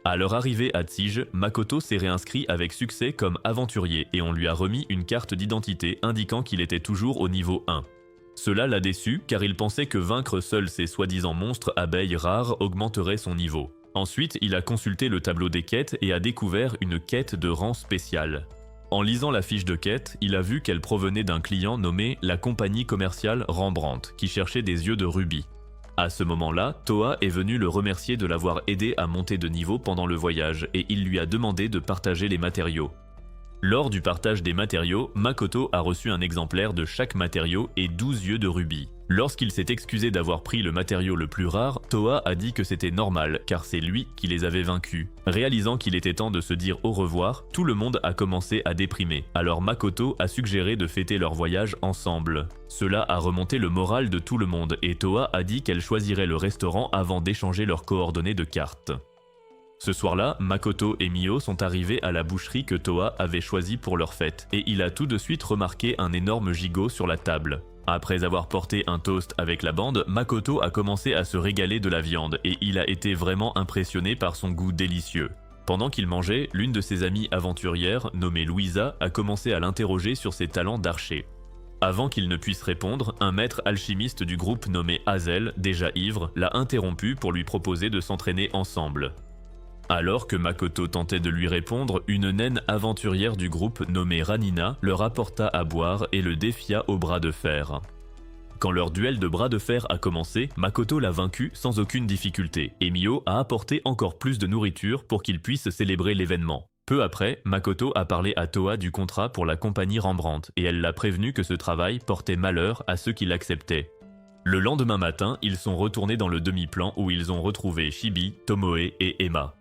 À leur arrivée à Tsige, Makoto s'est réinscrit avec succès comme aventurier et on lui a remis une carte d'identité indiquant qu'il était toujours au niveau 1. Cela l'a déçu car il pensait que vaincre seuls ces soi-disant monstres abeilles rares augmenterait son niveau. Ensuite, il a consulté le tableau des quêtes et a découvert une quête de rang spécial. En lisant la fiche de quête, il a vu qu'elle provenait d'un client nommé la compagnie commerciale Rembrandt, qui cherchait des yeux de rubis. À ce moment-là, Toa est venu le remercier de l'avoir aidé à monter de niveau pendant le voyage et il lui a demandé de partager les matériaux. Lors du partage des matériaux, Makoto a reçu un exemplaire de chaque matériau et 12 yeux de rubis. Lorsqu'il s'est excusé d'avoir pris le matériau le plus rare, Toa a dit que c'était normal car c'est lui qui les avait vaincus. Réalisant qu'il était temps de se dire au revoir, tout le monde a commencé à déprimer. Alors Makoto a suggéré de fêter leur voyage ensemble. Cela a remonté le moral de tout le monde et Toa a dit qu'elle choisirait le restaurant avant d'échanger leurs coordonnées de carte. Ce soir-là, Makoto et Mio sont arrivés à la boucherie que Toa avait choisie pour leur fête, et il a tout de suite remarqué un énorme gigot sur la table. Après avoir porté un toast avec la bande, Makoto a commencé à se régaler de la viande, et il a été vraiment impressionné par son goût délicieux. Pendant qu'il mangeait, l'une de ses amies aventurières, nommée Louisa, a commencé à l'interroger sur ses talents d'archer. Avant qu'il ne puisse répondre, un maître alchimiste du groupe nommé Hazel, déjà ivre, l'a interrompu pour lui proposer de s'entraîner ensemble. Alors que Makoto tentait de lui répondre, une naine aventurière du groupe nommée Ranina leur apporta à boire et le défia au bras de fer. Quand leur duel de bras de fer a commencé, Makoto l'a vaincu sans aucune difficulté, et Mio a apporté encore plus de nourriture pour qu'ils puissent célébrer l'événement. Peu après, Makoto a parlé à Toa du contrat pour la compagnie Rembrandt, et elle l'a prévenu que ce travail portait malheur à ceux qui l'acceptaient. Le lendemain matin, ils sont retournés dans le demi-plan où ils ont retrouvé Chibi, Tomoe et Emma.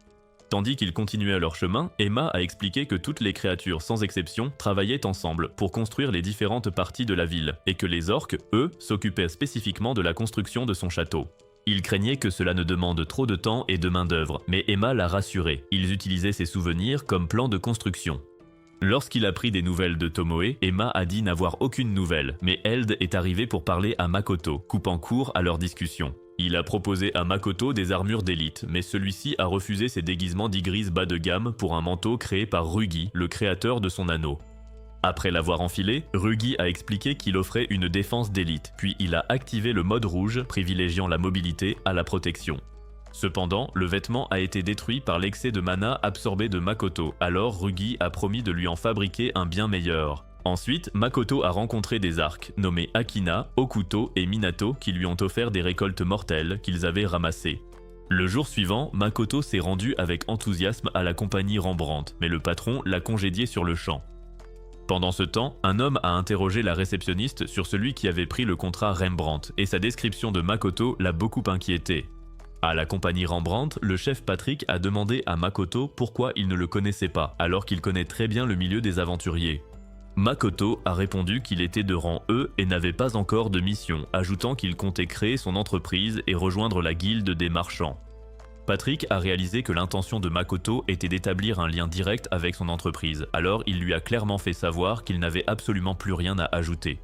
Tandis qu'ils continuaient leur chemin, Emma a expliqué que toutes les créatures sans exception travaillaient ensemble pour construire les différentes parties de la ville, et que les orques, eux, s'occupaient spécifiquement de la construction de son château. Il craignait que cela ne demande trop de temps et de main-d'œuvre, mais Emma l'a rassuré, ils utilisaient ses souvenirs comme plan de construction. Lorsqu'il a pris des nouvelles de Tomoe, Emma a dit n'avoir aucune nouvelle, mais Eld est arrivé pour parler à Makoto, coupant court à leur discussion. Il a proposé à Makoto des armures d'élite, mais celui-ci a refusé ses déguisements d'Igris bas de gamme pour un manteau créé par Rugi, le créateur de son anneau. Après l'avoir enfilé, Rugi a expliqué qu'il offrait une défense d'élite, puis il a activé le mode rouge, privilégiant la mobilité à la protection. Cependant, le vêtement a été détruit par l'excès de mana absorbé de Makoto, alors Rugi a promis de lui en fabriquer un bien meilleur. Ensuite, Makoto a rencontré des arcs, nommés Akina, Okuto et Minato, qui lui ont offert des récoltes mortelles qu'ils avaient ramassées. Le jour suivant, Makoto s'est rendu avec enthousiasme à la compagnie Rembrandt, mais le patron l'a congédié sur le champ. Pendant ce temps, un homme a interrogé la réceptionniste sur celui qui avait pris le contrat Rembrandt, et sa description de Makoto l'a beaucoup inquiété. À la compagnie Rembrandt, le chef Patrick a demandé à Makoto pourquoi il ne le connaissait pas, alors qu'il connaît très bien le milieu des aventuriers. Makoto a répondu qu'il était de rang E et n'avait pas encore de mission, ajoutant qu'il comptait créer son entreprise et rejoindre la guilde des marchands. Patrick a réalisé que l'intention de Makoto était d'établir un lien direct avec son entreprise, alors il lui a clairement fait savoir qu'il n'avait absolument plus rien à ajouter.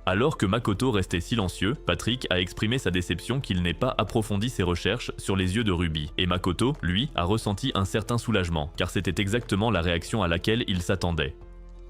Alors que Makoto restait silencieux, Patrick a exprimé sa déception qu'il n'ait pas approfondi ses recherches sur les yeux de Ruby, et Makoto, lui, a ressenti un certain soulagement, car c'était exactement la réaction à laquelle il s'attendait.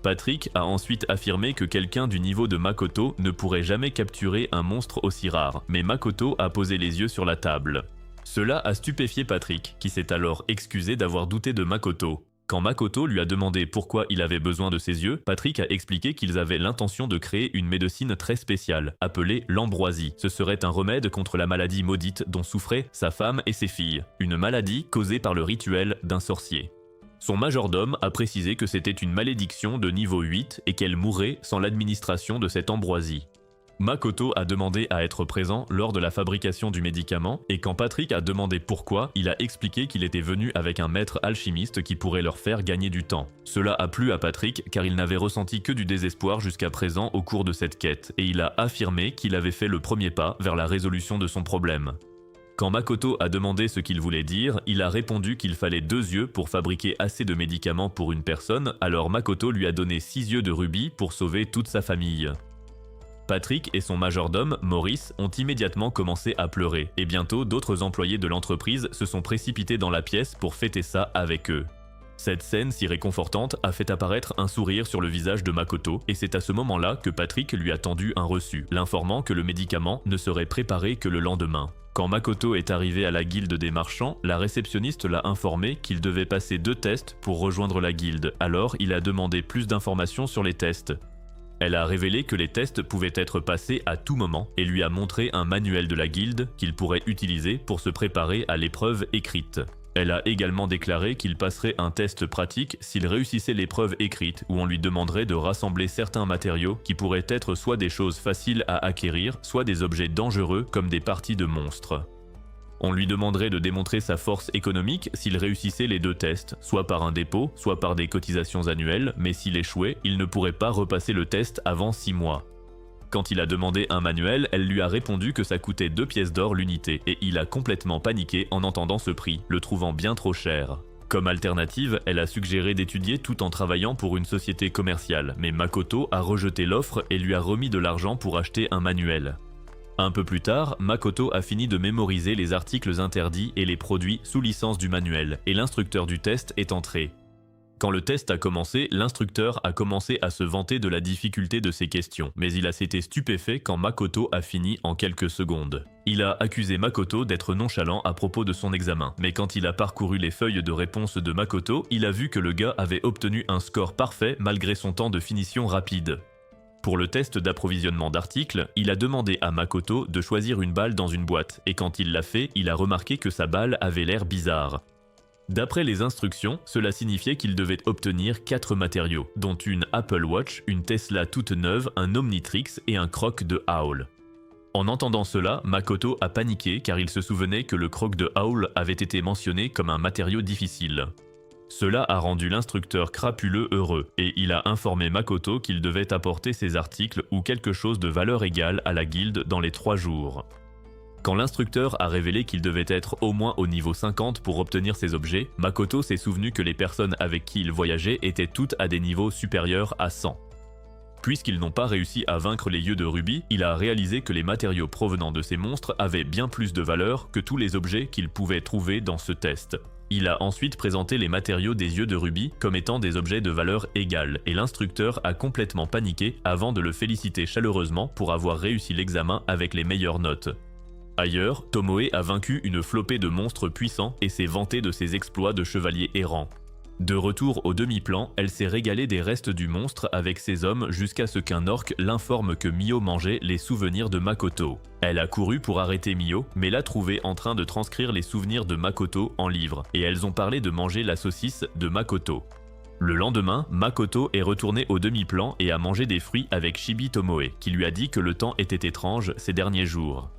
Patrick a ensuite affirmé que quelqu'un du niveau de Makoto ne pourrait jamais capturer un monstre aussi rare, mais Makoto a posé les yeux sur la table. Cela a stupéfié Patrick, qui s'est alors excusé d'avoir douté de Makoto. Quand Makoto lui a demandé pourquoi il avait besoin de ses yeux, Patrick a expliqué qu'ils avaient l'intention de créer une médecine très spéciale, appelée l'ambroisie. Ce serait un remède contre la maladie maudite dont souffraient sa femme et ses filles, une maladie causée par le rituel d'un sorcier. Son majordome a précisé que c'était une malédiction de niveau 8 et qu'elle mourrait sans l'administration de cette ambroisie. Makoto a demandé à être présent lors de la fabrication du médicament et quand Patrick a demandé pourquoi, il a expliqué qu'il était venu avec un maître alchimiste qui pourrait leur faire gagner du temps. Cela a plu à Patrick car il n'avait ressenti que du désespoir jusqu'à présent au cours de cette quête et il a affirmé qu'il avait fait le premier pas vers la résolution de son problème. Quand Makoto a demandé ce qu'il voulait dire, il a répondu qu'il fallait 2 yeux pour fabriquer assez de médicaments pour une personne, alors Makoto lui a donné 6 yeux de rubis pour sauver toute sa famille. Patrick et son majordome, Maurice, ont immédiatement commencé à pleurer, et bientôt d'autres employés de l'entreprise se sont précipités dans la pièce pour fêter ça avec eux. Cette scène si réconfortante a fait apparaître un sourire sur le visage de Makoto, et c'est à ce moment-là que Patrick lui a tendu un reçu, l'informant que le médicament ne serait préparé que le lendemain. Quand Makoto est arrivé à la guilde des marchands, la réceptionniste l'a informé qu'il devait passer 2 tests pour rejoindre la guilde, alors il a demandé plus d'informations sur les tests. Elle a révélé que les tests pouvaient être passés à tout moment et lui a montré un manuel de la guilde qu'il pourrait utiliser pour se préparer à l'épreuve écrite. Elle a également déclaré qu'il passerait un test pratique s'il réussissait l'épreuve écrite où on lui demanderait de rassembler certains matériaux qui pourraient être soit des choses faciles à acquérir, soit des objets dangereux comme des parties de monstres. On lui demanderait de démontrer sa force économique s'il réussissait les 2 tests, soit par un dépôt, soit par des cotisations annuelles, mais s'il échouait, il ne pourrait pas repasser le test avant 6 mois. Quand il a demandé un manuel, elle lui a répondu que ça coûtait 2 pièces d'or l'unité, et il a complètement paniqué en entendant ce prix, le trouvant bien trop cher. Comme alternative, elle a suggéré d'étudier tout en travaillant pour une société commerciale, mais Makoto a rejeté l'offre et lui a remis de l'argent pour acheter un manuel. Un peu plus tard, Makoto a fini de mémoriser les articles interdits et les produits sous licence du manuel, et l'instructeur du test est entré. Quand le test a commencé, l'instructeur a commencé à se vanter de la difficulté de ses questions, mais il a été stupéfait quand Makoto a fini en quelques secondes. Il a accusé Makoto d'être nonchalant à propos de son examen, mais quand il a parcouru les feuilles de réponse de Makoto, il a vu que le gars avait obtenu un score parfait malgré son temps de finition rapide. Pour le test d'approvisionnement d'articles, il a demandé à Makoto de choisir une balle dans une boîte, et quand il l'a fait, il a remarqué que sa balle avait l'air bizarre. D'après les instructions, cela signifiait qu'il devait obtenir 4 matériaux, dont une Apple Watch, une Tesla toute neuve, un Omnitrix et un croc de Howl. En entendant cela, Makoto a paniqué car il se souvenait que le croc de Howl avait été mentionné comme un matériau difficile. Cela a rendu l'instructeur crapuleux heureux, et il a informé Makoto qu'il devait apporter ses articles ou quelque chose de valeur égale à la guilde dans les 3 jours. Quand l'instructeur a révélé qu'il devait être au moins au niveau 50 pour obtenir ces objets, Makoto s'est souvenu que les personnes avec qui il voyageait étaient toutes à des niveaux supérieurs à 100. Puisqu'ils n'ont pas réussi à vaincre les yeux de Ruby, il a réalisé que les matériaux provenant de ces monstres avaient bien plus de valeur que tous les objets qu'il pouvait trouver dans ce test. Il a ensuite présenté les matériaux des yeux de Ruby comme étant des objets de valeur égale, et l'instructeur a complètement paniqué avant de le féliciter chaleureusement pour avoir réussi l'examen avec les meilleures notes. Ailleurs, Tomoe a vaincu une flopée de monstres puissants et s'est vanté de ses exploits de chevalier errant. De retour au demi-plan, elle s'est régalée des restes du monstre avec ses hommes jusqu'à ce qu'un orc l'informe que Mio mangeait les souvenirs de Makoto. Elle a couru pour arrêter Mio, mais l'a trouvé en train de transcrire les souvenirs de Makoto en livres, et elles ont parlé de manger la saucisse de Makoto. Le lendemain, Makoto est retournée au demi-plan et a mangé des fruits avec Chibi Tomoe, qui lui a dit que le temps était étrange ces derniers jours.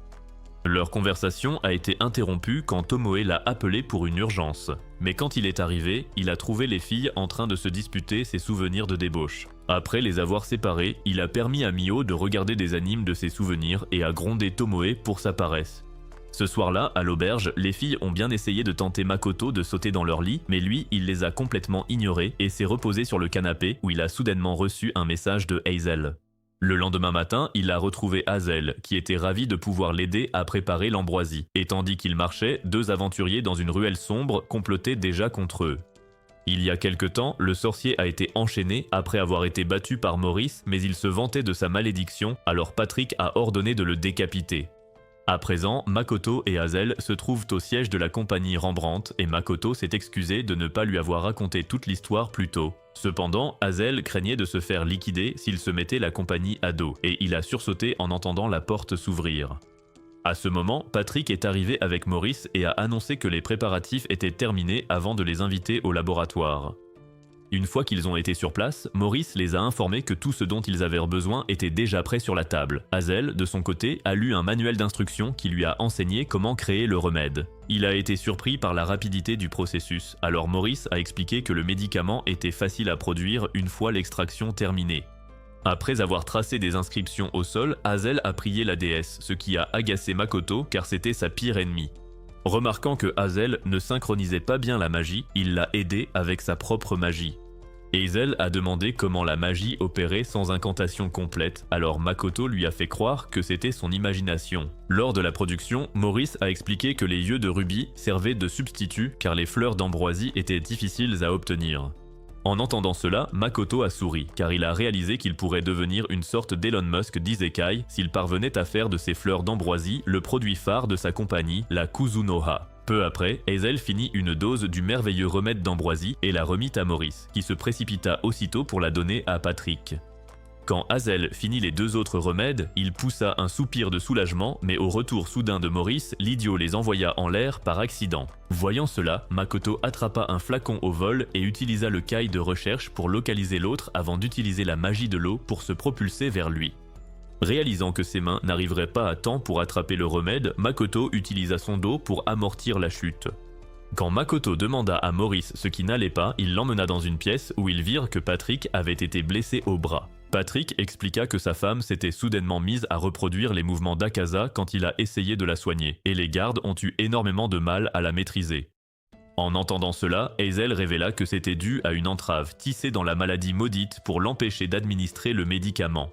Leur conversation a été interrompue quand Tomoe l'a appelé pour une urgence. Mais quand il est arrivé, il a trouvé les filles en train de se disputer ses souvenirs de débauche. Après les avoir séparées, il a permis à Mio de regarder des animes de ses souvenirs et a grondé Tomoe pour sa paresse. Ce soir-là, à l'auberge, les filles ont bien essayé de tenter Makoto de sauter dans leur lit, mais lui, il les a complètement ignorées et s'est reposé sur le canapé où il a soudainement reçu un message de Hazel. Le lendemain matin, il a retrouvé Hazel, qui était ravi de pouvoir l'aider à préparer l'ambroisie. Et tandis qu'il marchait, deux aventuriers dans une ruelle sombre complotaient déjà contre eux. Il y a quelque temps, le sorcier a été enchaîné après avoir été battu par Maurice, mais il se vantait de sa malédiction, alors Patrick a ordonné de le décapiter. À présent, Makoto et Hazel se trouvent au siège de la compagnie Rembrandt et Makoto s'est excusé de ne pas lui avoir raconté toute l'histoire plus tôt. Cependant, Hazel craignait de se faire liquider s'il se mettait la compagnie à dos et il a sursauté en entendant la porte s'ouvrir. À ce moment, Patrick est arrivé avec Maurice et a annoncé que les préparatifs étaient terminés avant de les inviter au laboratoire. Une fois qu'ils ont été sur place, Maurice les a informés que tout ce dont ils avaient besoin était déjà prêt sur la table. Hazel, de son côté, a lu un manuel d'instructions qui lui a enseigné comment créer le remède. Il a été surpris par la rapidité du processus, alors Maurice a expliqué que le médicament était facile à produire une fois l'extraction terminée. Après avoir tracé des inscriptions au sol, Hazel a prié la déesse, ce qui a agacé Makoto car c'était sa pire ennemie. Remarquant que Hazel ne synchronisait pas bien la magie, il l'a aidée avec sa propre magie. Hazel a demandé comment la magie opérait sans incantation complète, alors Makoto lui a fait croire que c'était son imagination. Lors de la production, Maurice a expliqué que les yeux de rubis servaient de substitut car les fleurs d'ambroisie étaient difficiles à obtenir. En entendant cela, Makoto a souri, car il a réalisé qu'il pourrait devenir une sorte d'Elon Musk d'Isekai s'il parvenait à faire de ses fleurs d'ambroisie le produit phare de sa compagnie, la Kuzunoha. Peu après, Hazel finit une dose du merveilleux remède d'ambroisie et la remit à Maurice, qui se précipita aussitôt pour la donner à Patrick. Quand Hazel finit les deux autres remèdes, il poussa un soupir de soulagement, mais au retour soudain de Maurice, l'idiot les envoya en l'air par accident. Voyant cela, Makoto attrapa un flacon au vol et utilisa le kai de recherche pour localiser l'autre avant d'utiliser la magie de l'eau pour se propulser vers lui. Réalisant que ses mains n'arriveraient pas à temps pour attraper le remède, Makoto utilisa son dos pour amortir la chute. Quand Makoto demanda à Maurice ce qui n'allait pas, il l'emmena dans une pièce où ils virent que Patrick avait été blessé au bras. Patrick expliqua que sa femme s'était soudainement mise à reproduire les mouvements d'Akaza quand il a essayé de la soigner, et les gardes ont eu énormément de mal à la maîtriser. En entendant cela, Hazel révéla que c'était dû à une entrave tissée dans la maladie maudite pour l'empêcher d'administrer le médicament.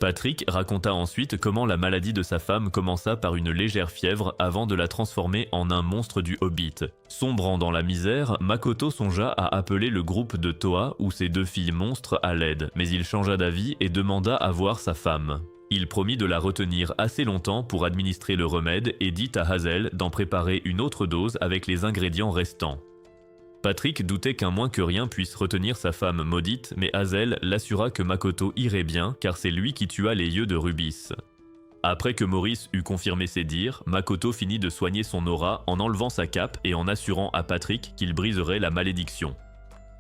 Patrick raconta ensuite comment la maladie de sa femme commença par une légère fièvre avant de la transformer en un monstre du Hobbit. Sombrant dans la misère, Makoto songea à appeler le groupe de Toa ou ses deux filles monstres à l'aide, mais il changea d'avis et demanda à voir sa femme. Il promit de la retenir assez longtemps pour administrer le remède et dit à Hazel d'en préparer une autre dose avec les ingrédients restants. Patrick doutait qu'un moins que rien puisse retenir sa femme maudite, mais Hazel l'assura que Makoto irait bien car c'est lui qui tua les yeux de Rubis. Après que Maurice eut confirmé ses dires, Makoto finit de soigner son aura en enlevant sa cape et en assurant à Patrick qu'il briserait la malédiction.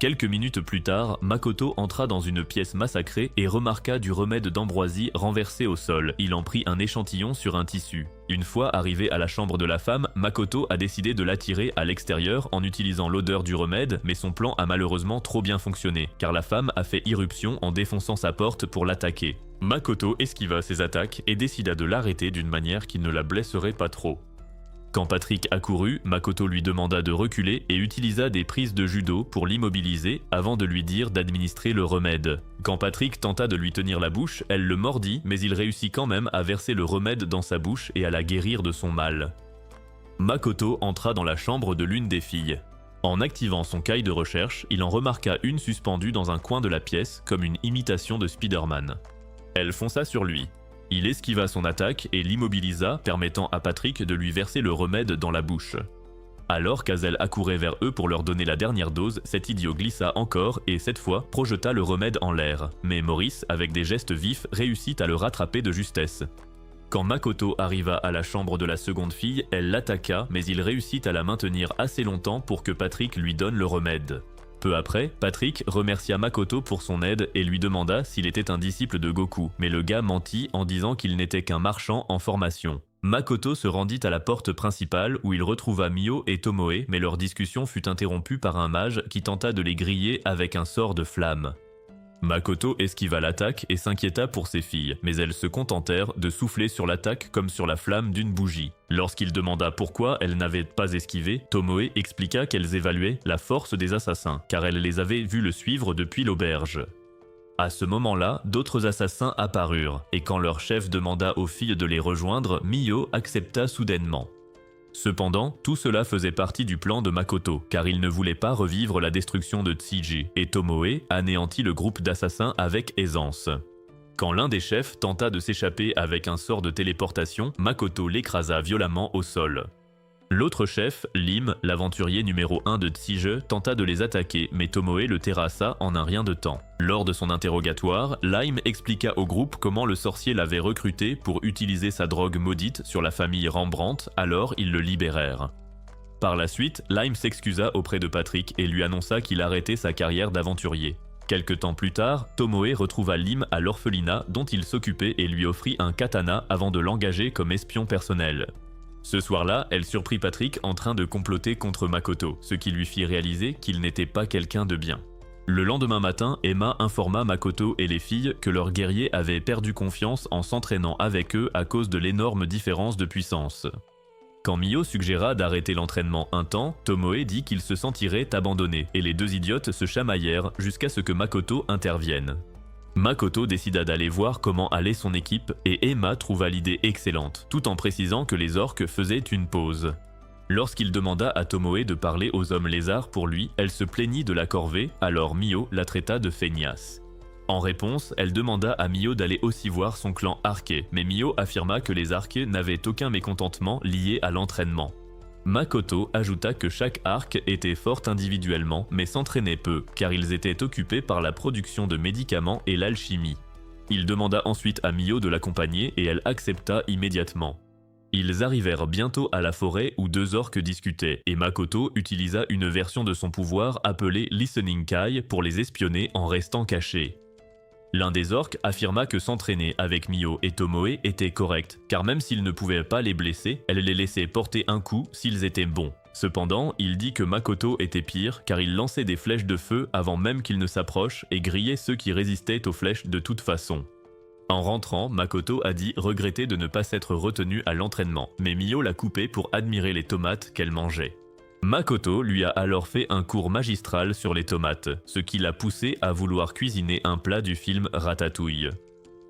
Quelques minutes plus tard, Makoto entra dans une pièce massacrée et remarqua du remède d'ambroisie renversé au sol. Il en prit un échantillon sur un tissu. Une fois arrivé à la chambre de la femme, Makoto a décidé de l'attirer à l'extérieur en utilisant l'odeur du remède, mais son plan a malheureusement trop bien fonctionné, car la femme a fait irruption en défonçant sa porte pour l'attaquer. Makoto esquiva ses attaques et décida de l'arrêter d'une manière qui ne la blesserait pas trop. Quand Patrick accourut, Makoto lui demanda de reculer et utilisa des prises de judo pour l'immobiliser avant de lui dire d'administrer le remède. Quand Patrick tenta de lui tenir la bouche, elle le mordit, mais il réussit quand même à verser le remède dans sa bouche et à la guérir de son mal. Makoto entra dans la chambre de l'une des filles. En activant son kai de recherche, il en remarqua une suspendue dans un coin de la pièce comme une imitation de Spider-Man. Elle fonça sur lui. Il esquiva son attaque et l'immobilisa, permettant à Patrick de lui verser le remède dans la bouche. Alors qu'Hazel accourait vers eux pour leur donner la dernière dose, cet idiot glissa encore et cette fois projeta le remède en l'air. Mais Maurice, avec des gestes vifs, réussit à le rattraper de justesse. Quand Makoto arriva à la chambre de la seconde fille, elle l'attaqua, mais il réussit à la maintenir assez longtemps pour que Patrick lui donne le remède. Peu après, Patrick remercia Makoto pour son aide et lui demanda s'il était un disciple de Goku, mais le gars mentit en disant qu'il n'était qu'un marchand en formation. Makoto se rendit à la porte principale où il retrouva Mio et Tomoe, mais leur discussion fut interrompue par un mage qui tenta de les griller avec un sort de flamme. Makoto esquiva l'attaque et s'inquiéta pour ses filles, mais elles se contentèrent de souffler sur l'attaque comme sur la flamme d'une bougie. Lorsqu'il demanda pourquoi elles n'avaient pas esquivé, Tomoe expliqua qu'elles évaluaient la force des assassins, car elle les avait vus le suivre depuis l'auberge. À ce moment-là, d'autres assassins apparurent, et quand leur chef demanda aux filles de les rejoindre, Miyo accepta soudainement. Cependant, tout cela faisait partie du plan de Makoto, car il ne voulait pas revivre la destruction de Tsiji, et Tomoe anéantit le groupe d'assassins avec aisance. Quand l'un des chefs tenta de s'échapper avec un sort de téléportation, Makoto l'écrasa violemment au sol. L'autre chef, Lim, l'aventurier numéro 1 de Tsije, tenta de les attaquer, mais Tomoe le terrassa en un rien de temps. Lors de son interrogatoire, Lime expliqua au groupe comment le sorcier l'avait recruté pour utiliser sa drogue maudite sur la famille Rembrandt, alors ils le libérèrent. Par la suite, Lime s'excusa auprès de Patrick et lui annonça qu'il arrêtait sa carrière d'aventurier. Quelque temps plus tard, Tomoe retrouva Lim à l'orphelinat dont il s'occupait et lui offrit un katana avant de l'engager comme espion personnel. Ce soir-là, elle surprit Patrick en train de comploter contre Makoto, ce qui lui fit réaliser qu'il n'était pas quelqu'un de bien. Le lendemain matin, Emma informa Makoto et les filles que leur guerrier avait perdu confiance en s'entraînant avec eux à cause de l'énorme différence de puissance. Quand Miyo suggéra d'arrêter l'entraînement un temps, Tomoe dit qu'il se sentirait abandonné et les deux idiotes se chamaillèrent jusqu'à ce que Makoto intervienne. Makoto décida d'aller voir comment allait son équipe et Emma trouva l'idée excellente, tout en précisant que les orques faisaient une pause. Lorsqu'il demanda à Tomoe de parler aux hommes lézards pour lui, elle se plaignit de la corvée, alors Miyo la traita de feignasse. En réponse, elle demanda à Miyo d'aller aussi voir son clan arqué, mais Miyo affirma que les arqués n'avaient aucun mécontentement lié à l'entraînement. Makoto ajouta que chaque arc était fort individuellement, mais s'entraînait peu, car ils étaient occupés par la production de médicaments et l'alchimie. Il demanda ensuite à Miyo de l'accompagner et elle accepta immédiatement. Ils arrivèrent bientôt à la forêt où deux orques discutaient, et Makoto utilisa une version de son pouvoir appelée Listening Kai pour les espionner en restant cachés. L'un des orques affirma que s'entraîner avec Miyo et Tomoe était correct, car même s'ils ne pouvaient pas les blesser, elle les laissait porter un coup s'ils étaient bons. Cependant, il dit que Makoto était pire, car il lançait des flèches de feu avant même qu'ils ne s'approchent et grillait ceux qui résistaient aux flèches de toute façon. En rentrant, Makoto a dit regretter de ne pas s'être retenue à l'entraînement, mais Miyo l'a coupée pour admirer les tomates qu'elle mangeait. Makoto lui a alors fait un cours magistral sur les tomates, ce qui l'a poussé à vouloir cuisiner un plat du film Ratatouille.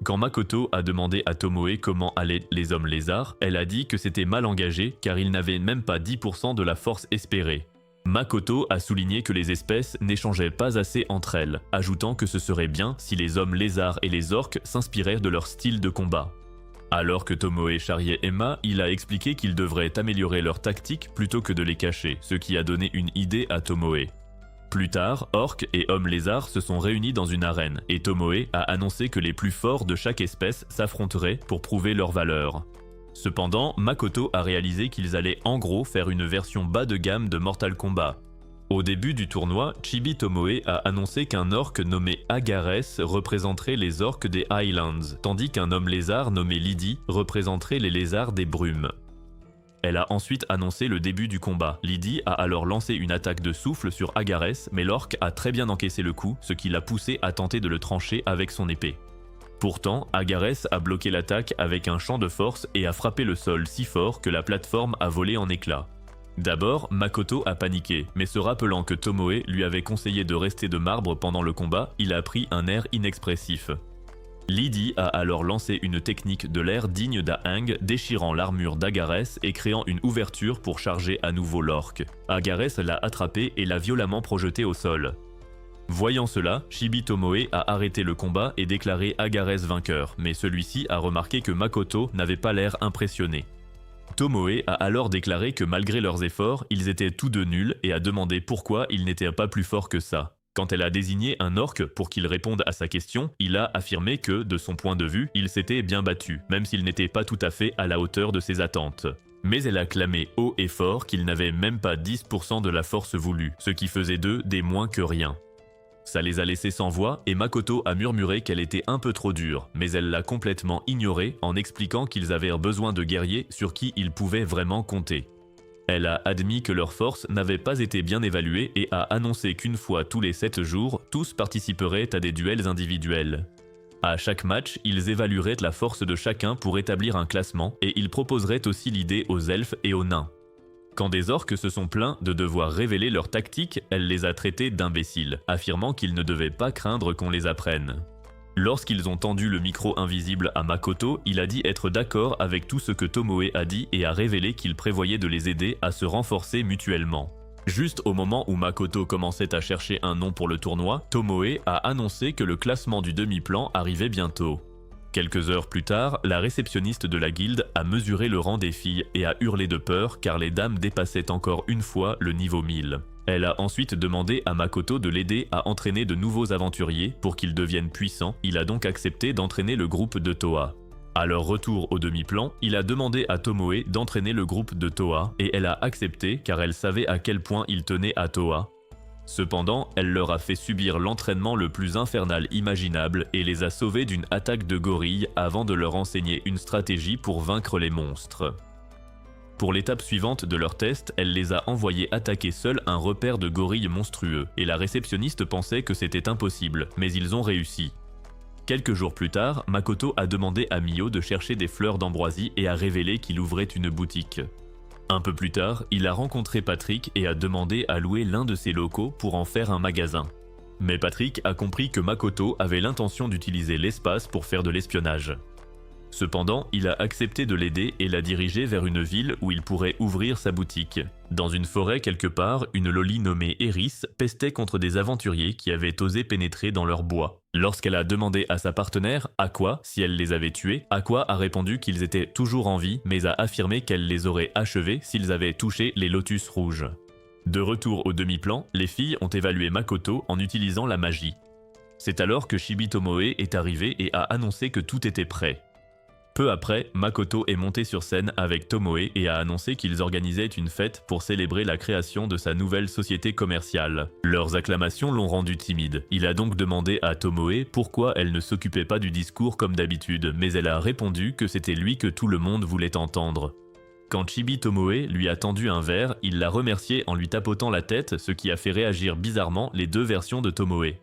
Quand Makoto a demandé à Tomoe comment allaient les hommes lézards, elle a dit que c'était mal engagé car ils n'avaient même pas 10% de la force espérée. Makoto a souligné que les espèces n'échangeaient pas assez entre elles, ajoutant que ce serait bien si les hommes lézards et les orques s'inspiraient de leur style de combat. Alors que Tomoe charriait Emma, il a expliqué qu'ils devraient améliorer leur tactique plutôt que de les cacher, ce qui a donné une idée à Tomoe. Plus tard, orques et hommes lézards se sont réunis dans une arène, et Tomoe a annoncé que les plus forts de chaque espèce s'affronteraient pour prouver leur valeur. Cependant, Makoto a réalisé qu'ils allaient en gros faire une version bas de gamme de Mortal Kombat. Au début du tournoi, Chibi Tomoe a annoncé qu'un orque nommé Agares représenterait les orques des Highlands, tandis qu'un homme lézard nommé Lydie représenterait les lézards des brumes. Elle a ensuite annoncé le début du combat. Lydie a alors lancé une attaque de souffle sur Agares, mais l'orque a très bien encaissé le coup, ce qui l'a poussé à tenter de le trancher avec son épée. Pourtant, Agares a bloqué l'attaque avec un champ de force et a frappé le sol si fort que la plateforme a volé en éclats. D'abord, Makoto a paniqué, mais se rappelant que Tomoe lui avait conseillé de rester de marbre pendant le combat, il a pris un air inexpressif. Lydie a alors lancé une technique de l'air digne d'Aang, déchirant l'armure d'Agares et créant une ouverture pour charger à nouveau l'orque. Agares l'a attrapé et l'a violemment projeté au sol. Voyant cela, Chibi Tomoe a arrêté le combat et déclaré Agares vainqueur, mais celui-ci a remarqué que Makoto n'avait pas l'air impressionné. Tomoe a alors déclaré que malgré leurs efforts, ils étaient tous deux nuls et a demandé pourquoi ils n'étaient pas plus forts que ça. Quand elle a désigné un orque pour qu'il réponde à sa question, il a affirmé que, de son point de vue, il s'était bien battu, même s'il n'était pas tout à fait à la hauteur de ses attentes. Mais elle a clamé haut et fort qu'il n'avait même pas 10% de la force voulue, ce qui faisait d'eux des moins que rien. Ça les a laissés sans voix et Makoto a murmuré qu'elle était un peu trop dure, mais elle l'a complètement ignoré en expliquant qu'ils avaient besoin de guerriers sur qui ils pouvaient vraiment compter. Elle a admis que leur force n'avait pas été bien évaluée et a annoncé qu'une fois tous les 7 jours, tous participeraient à des duels individuels. À chaque match, ils évalueraient la force de chacun pour établir un classement et ils proposeraient aussi l'idée aux elfes et aux nains. Quand des orques se sont plaints de devoir révéler leur tactique, elle les a traités d'imbéciles, affirmant qu'ils ne devaient pas craindre qu'on les apprenne. Lorsqu'ils ont tendu le micro invisible à Makoto, il a dit être d'accord avec tout ce que Tomoe a dit et a révélé qu'il prévoyait de les aider à se renforcer mutuellement. Juste au moment où Makoto commençait à chercher un nom pour le tournoi, Tomoe a annoncé que le classement du demi-plan arrivait bientôt. Quelques heures plus tard, la réceptionniste de la guilde a mesuré le rang des filles et a hurlé de peur car les dames dépassaient encore une fois le niveau 1000. Elle a ensuite demandé à Makoto de l'aider à entraîner de nouveaux aventuriers pour qu'ils deviennent puissants. Il a donc accepté d'entraîner le groupe de Toa. À leur retour au demi-plan, il a demandé à Tomoe d'entraîner le groupe de Toa et elle a accepté car elle savait à quel point il tenait à Toa. Cependant, elle leur a fait subir l'entraînement le plus infernal imaginable et les a sauvés d'une attaque de gorilles avant de leur enseigner une stratégie pour vaincre les monstres. Pour l'étape suivante de leur test, elle les a envoyés attaquer seuls un repère de gorilles monstrueux et la réceptionniste pensait que c'était impossible, mais ils ont réussi. Quelques jours plus tard, Makoto a demandé à Mio de chercher des fleurs d'ambroisie et a révélé qu'il ouvrait une boutique. Un peu plus tard, il a rencontré Patrick et a demandé à louer l'un de ses locaux pour en faire un magasin. Mais Patrick a compris que Makoto avait l'intention d'utiliser l'espace pour faire de l'espionnage. Cependant, il a accepté de l'aider et l'a dirigé vers une ville où il pourrait ouvrir sa boutique. Dans une forêt quelque part, une loli nommée Eris pestait contre des aventuriers qui avaient osé pénétrer dans leur bois. Lorsqu'elle a demandé à sa partenaire Aqua si elle les avait tués, Aqua a répondu qu'ils étaient toujours en vie mais a affirmé qu'elle les aurait achevés s'ils avaient touché les lotus rouges. De retour au demi-plan, les filles ont évalué Makoto en utilisant la magie. C'est alors que Chibi Tomoe est arrivé et a annoncé que tout était prêt. Peu après, Makoto est monté sur scène avec Tomoe et a annoncé qu'ils organisaient une fête pour célébrer la création de sa nouvelle société commerciale. Leurs acclamations l'ont rendu timide. Il a donc demandé à Tomoe pourquoi elle ne s'occupait pas du discours comme d'habitude, mais elle a répondu que c'était lui que tout le monde voulait entendre. Quand Chibi Tomoe lui a tendu un verre, il l'a remercié en lui tapotant la tête, ce qui a fait réagir bizarrement les deux versions de Tomoe.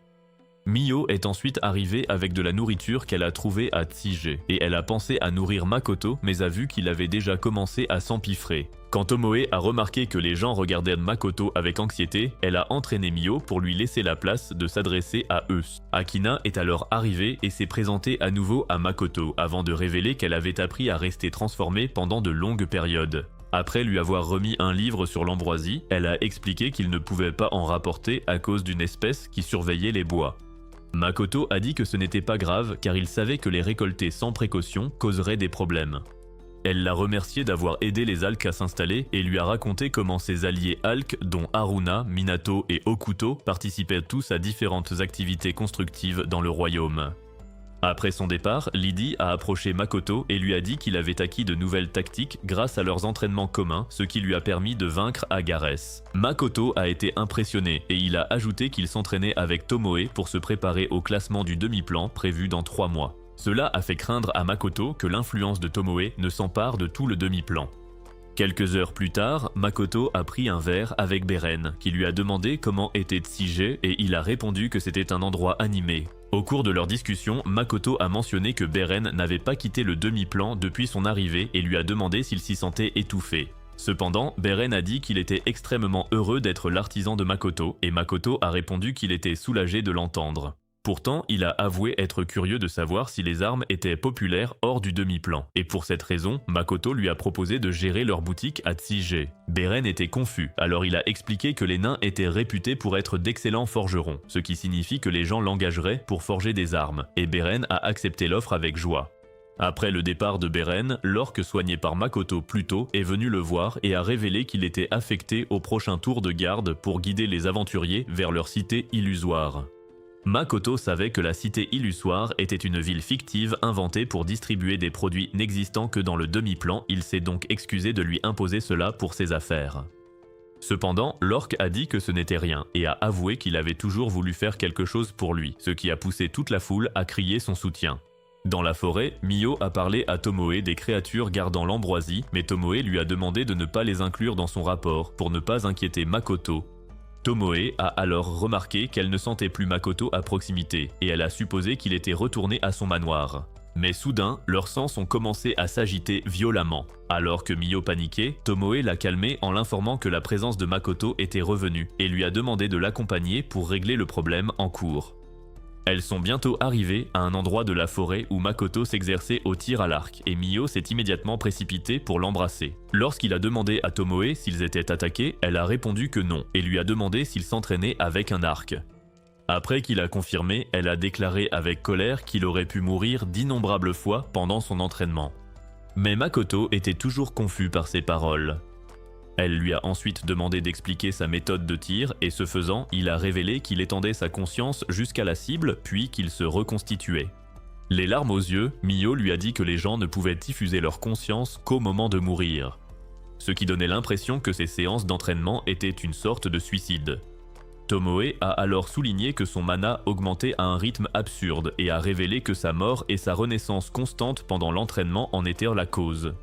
Mio est ensuite arrivée avec de la nourriture qu'elle a trouvée à Tsige, et elle a pensé à nourrir Makoto mais a vu qu'il avait déjà commencé à s'empiffrer. Quand Tomoe a remarqué que les gens regardaient Makoto avec anxiété, elle a entraîné Mio pour lui laisser la place de s'adresser à eux. Akina est alors arrivée et s'est présentée à nouveau à Makoto avant de révéler qu'elle avait appris à rester transformée pendant de longues périodes. Après lui avoir remis un livre sur l'ambroisie, elle a expliqué qu'il ne pouvait pas en rapporter à cause d'une espèce qui surveillait les bois. Makoto a dit que ce n'était pas grave car il savait que les récolter sans précaution causerait des problèmes. Elle l'a remercié d'avoir aidé les Alques à s'installer et lui a raconté comment ses alliés Alques, dont Haruna, Minato et Okuto, participaient tous à différentes activités constructives dans le royaume. Après son départ, Lydie a approché Makoto et lui a dit qu'il avait acquis de nouvelles tactiques grâce à leurs entraînements communs, ce qui lui a permis de vaincre Agares. Makoto a été impressionné et il a ajouté qu'il s'entraînait avec Tomoe pour se préparer au classement du demi-plan prévu dans 3 mois. Cela a fait craindre à Makoto que l'influence de Tomoe ne s'empare de tout le demi-plan. Quelques heures plus tard, Makoto a pris un verre avec Beren, qui lui a demandé comment était Tsige et il a répondu que c'était un endroit animé. Au cours de leur discussion, Makoto a mentionné que Beren n'avait pas quitté le demi-plan depuis son arrivée et lui a demandé s'il s'y sentait étouffé. Cependant, Beren a dit qu'il était extrêmement heureux d'être l'artisan de Makoto et Makoto a répondu qu'il était soulagé de l'entendre. Pourtant, il a avoué être curieux de savoir si les armes étaient populaires hors du demi-plan. Et pour cette raison, Makoto lui a proposé de gérer leur boutique à Tsige. Beren était confus, alors il a expliqué que les nains étaient réputés pour être d'excellents forgerons, ce qui signifie que les gens l'engageraient pour forger des armes, et Beren a accepté l'offre avec joie. Après le départ de Beren, l'orque soigné par Makoto plus tôt est venu le voir et a révélé qu'il était affecté au prochain tour de garde pour guider les aventuriers vers leur cité illusoire. Makoto savait que la cité illusoire était une ville fictive inventée pour distribuer des produits n'existant que dans le demi-plan, il s'est donc excusé de lui imposer cela pour ses affaires. Cependant, l'orque a dit que ce n'était rien et a avoué qu'il avait toujours voulu faire quelque chose pour lui, ce qui a poussé toute la foule à crier son soutien. Dans la forêt, Mio a parlé à Tomoe des créatures gardant l'ambroisie, mais Tomoe lui a demandé de ne pas les inclure dans son rapport pour ne pas inquiéter Makoto. Tomoe a alors remarqué qu'elle ne sentait plus Makoto à proximité et elle a supposé qu'il était retourné à son manoir. Mais soudain, leurs sens ont commencé à s'agiter violemment. Alors que Mio paniquait, Tomoe l'a calmé en l'informant que la présence de Makoto était revenue et lui a demandé de l'accompagner pour régler le problème en cours. Elles sont bientôt arrivées à un endroit de la forêt où Makoto s'exerçait au tir à l'arc et Mio s'est immédiatement précipitée pour l'embrasser. Lorsqu'il a demandé à Tomoe s'ils étaient attaqués, elle a répondu que non et lui a demandé s'il s'entraînait avec un arc. Après qu'il a confirmé, elle a déclaré avec colère qu'il aurait pu mourir d'innombrables fois pendant son entraînement. Mais Makoto était toujours confus par ses paroles. Elle lui a ensuite demandé d'expliquer sa méthode de tir et ce faisant, il a révélé qu'il étendait sa conscience jusqu'à la cible puis qu'il se reconstituait. Les larmes aux yeux, Mio lui a dit que les gens ne pouvaient diffuser leur conscience qu'au moment de mourir. Ce qui donnait l'impression que ces séances d'entraînement étaient une sorte de suicide. Tomoe a alors souligné que son mana augmentait à un rythme absurde et a révélé que sa mort et sa renaissance constante pendant l'entraînement en étaient la cause.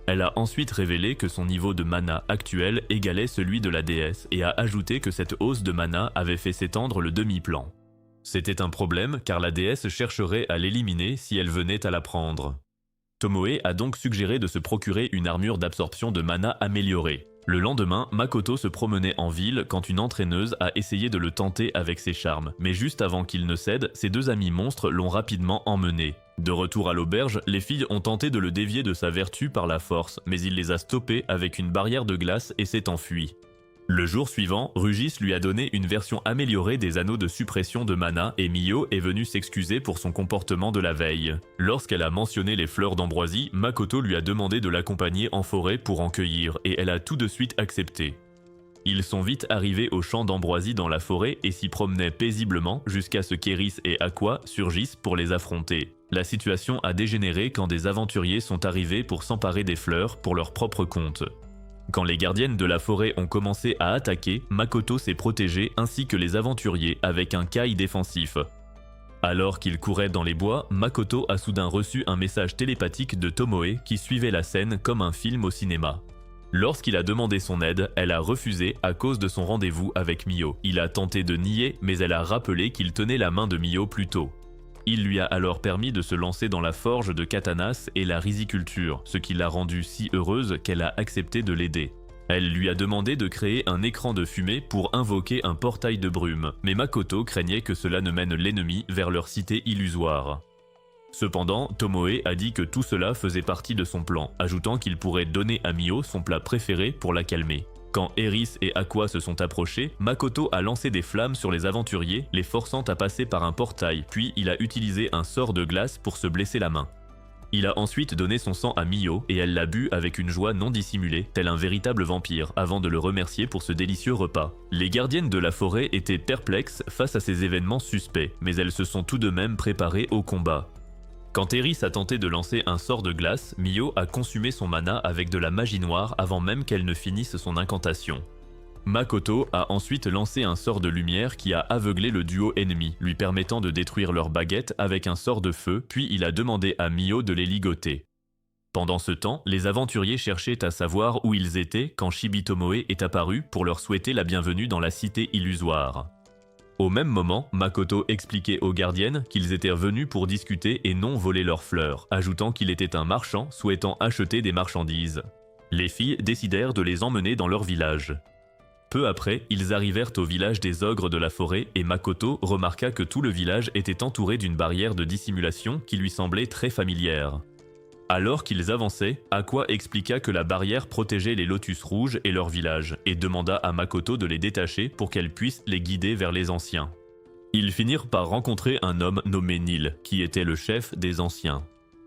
Elle a ensuite révélé que son niveau de mana actuel égalait celui de la déesse et a ajouté que cette hausse de mana avait fait s'étendre le demi-plan. C'était un problème car la déesse chercherait à l'éliminer si elle venait à la prendre. Tomoe a donc suggéré de se procurer une armure d'absorption de mana améliorée. Le lendemain, Makoto se promenait en ville quand une entraîneuse a essayé de le tenter avec ses charmes, mais juste avant qu'il ne cède, ses deux amis monstres l'ont rapidement emmené. De retour à l'auberge, les filles ont tenté de le dévier de sa vertu par la force, mais il les a stoppés avec une barrière de glace et s'est enfui. Le jour suivant, Rugis lui a donné une version améliorée des anneaux de suppression de mana et Mio est venue s'excuser pour son comportement de la veille. Lorsqu'elle a mentionné les fleurs d'ambroisie, Makoto lui a demandé de l'accompagner en forêt pour en cueillir et elle a tout de suite accepté. Ils sont vite arrivés au champ d'ambroisie dans la forêt et s'y promenaient paisiblement jusqu'à ce qu'Eris et Aqua surgissent pour les affronter. La situation a dégénéré quand des aventuriers sont arrivés pour s'emparer des fleurs pour leur propre compte. Quand les gardiennes de la forêt ont commencé à attaquer, Makoto s'est protégée ainsi que les aventuriers avec un kai défensif. Alors qu'ils couraient dans les bois, Makoto a soudain reçu un message télépathique de Tomoe qui suivait la scène comme un film au cinéma. Lorsqu'il a demandé son aide, elle a refusé à cause de son rendez-vous avec Mio. Il a tenté de nier, mais elle a rappelé qu'il tenait la main de Mio plus tôt. Il lui a alors permis de se lancer dans la forge de katanas et la riziculture, ce qui l'a rendue si heureuse qu'elle a accepté de l'aider. Elle lui a demandé de créer un écran de fumée pour invoquer un portail de brume, mais Makoto craignait que cela ne mène l'ennemi vers leur cité illusoire. Cependant, Tomoe a dit que tout cela faisait partie de son plan, ajoutant qu'il pourrait donner à Mio son plat préféré pour la calmer. Quand Eris et Aqua se sont approchés, Makoto a lancé des flammes sur les aventuriers, les forçant à passer par un portail, puis il a utilisé un sort de glace pour se blesser la main. Il a ensuite donné son sang à Mio et elle l'a bu avec une joie non dissimulée, tel un véritable vampire, avant de le remercier pour ce délicieux repas. Les gardiennes de la forêt étaient perplexes face à ces événements suspects, mais elles se sont tout de même préparées au combat. Quand Eris a tenté de lancer un sort de glace, Mio a consumé son mana avec de la magie noire avant même qu'elle ne finisse son incantation. Makoto a ensuite lancé un sort de lumière qui a aveuglé le duo ennemi, lui permettant de détruire leurs baguettes avec un sort de feu, puis il a demandé à Mio de les ligoter. Pendant ce temps, les aventuriers cherchaient à savoir où ils étaient quand Chibi Tomoe est apparu pour leur souhaiter la bienvenue dans la cité illusoire. Au même moment, Makoto expliquait aux gardiennes qu'ils étaient venus pour discuter et non voler leurs fleurs, ajoutant qu'il était un marchand souhaitant acheter des marchandises. Les filles décidèrent de les emmener dans leur village. Peu après, ils arrivèrent au village des ogres de la forêt et Makoto remarqua que tout le village était entouré d'une barrière de dissimulation qui lui semblait très familière. Alors qu'ils avançaient, Aqua expliqua que la barrière protégeait les lotus rouges et leur village, et demanda à Makoto de les détacher pour qu'elle puisse les guider vers les anciens. Ils finirent par rencontrer un homme nommé Nil, qui était le chef des anciens.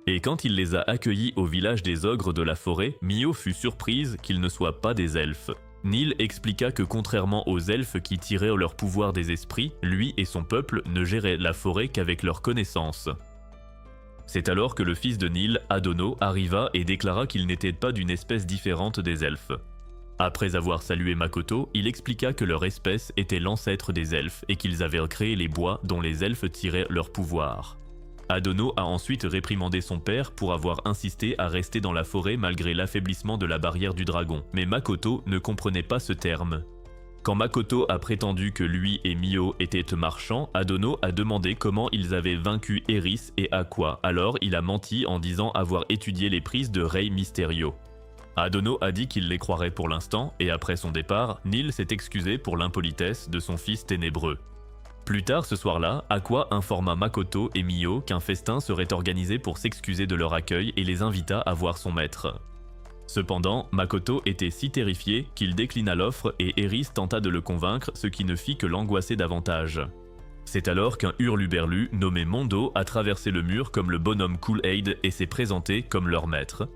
Et quand il les a accueillis au village des ogres de la forêt, Mio fut surprise qu'ils ne soient pas des elfes. Nil expliqua que contrairement aux elfes qui tiraient leur pouvoir des esprits, lui et son peuple ne géraient la forêt qu'avec leur connaissance. C'est alors que le fils de Nil, Adono, arriva et déclara qu'il n'était pas d'une espèce différente des elfes. Après avoir salué Makoto, il expliqua que leur espèce était l'ancêtre des elfes et qu'ils avaient créé les bois dont les elfes tiraient leur pouvoir. Adono a ensuite réprimandé son père pour avoir insisté à rester dans la forêt malgré l'affaiblissement de la barrière du dragon, mais Makoto ne comprenait pas ce terme. Quand Makoto a prétendu que lui et Mio étaient marchands, Adono a demandé comment ils avaient vaincu Eris et Aqua, alors il a menti en disant avoir étudié les prises de Rei Mysterio. Adono a dit qu'il les croirait pour l'instant, et après son départ, Nil s'est excusé pour l'impolitesse de son fils ténébreux. Plus tard ce soir-là, Aqua informa Makoto et Mio qu'un festin serait organisé pour s'excuser de leur accueil et les invita à voir son maître. Cependant, Makoto était si terrifié qu'il déclina l'offre et Eris tenta de le convaincre, ce qui ne fit que l'angoisser davantage. C'est alors qu'un hurluberlu nommé Mondo a traversé le mur comme le bonhomme Kool-Aid et s'est présenté comme leur maître.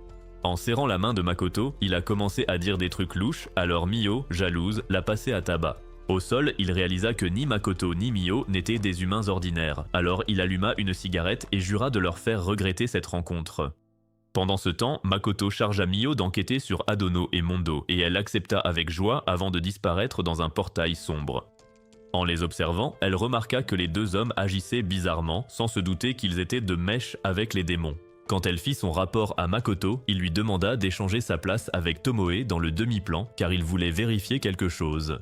En serrant la main de Makoto, il a commencé à dire des trucs louches, alors Mio, jalouse, l'a passé à tabac. Au sol, il réalisa que ni Makoto ni Mio n'étaient des humains ordinaires, alors il alluma une cigarette et jura de leur faire regretter cette rencontre. Pendant ce temps, Makoto chargea Mio d'enquêter sur Adono et Mondo, et elle accepta avec joie avant de disparaître dans un portail sombre. En les observant, elle remarqua que les deux hommes agissaient bizarrement, sans se douter qu'ils étaient de mèche avec les démons. Quand elle fit son rapport à Makoto, il lui demanda d'échanger sa place avec Tomoe dans le demi-plan, car il voulait vérifier quelque chose.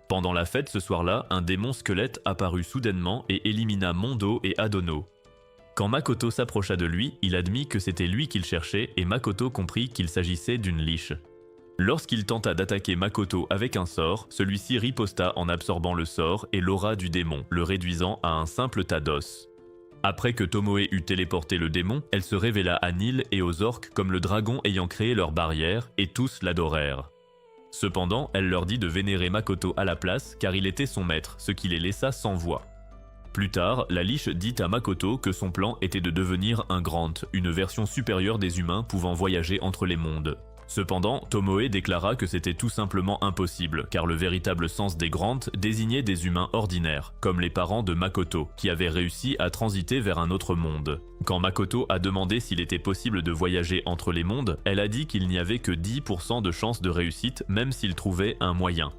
Pendant la fête ce soir-là, un démon squelette apparut soudainement et élimina Mondo et Adono. Quand Makoto s'approcha de lui, il admit que c'était lui qu'il cherchait et Makoto comprit qu'il s'agissait d'une liche. Lorsqu'il tenta d'attaquer Makoto avec un sort, celui-ci riposta en absorbant le sort et l'aura du démon, le réduisant à un simple tas d'os. Après que Tomoe eut téléporté le démon, elle se révéla à Nil et aux orques comme le dragon ayant créé leur barrière, et tous l'adorèrent. Cependant, elle leur dit de vénérer Makoto à la place car il était son maître, ce qui les laissa sans voix. Plus tard, la liche dit à Makoto que son plan était de devenir un Grant, une version supérieure des humains pouvant voyager entre les mondes. Cependant, Tomoe déclara que c'était tout simplement impossible, car le véritable sens des Grant désignait des humains ordinaires, comme les parents de Makoto, qui avaient réussi à transiter vers un autre monde. Quand Makoto a demandé s'il était possible de voyager entre les mondes, elle a dit qu'il n'y avait que 10% de chance de réussite, même s'il trouvait un moyen.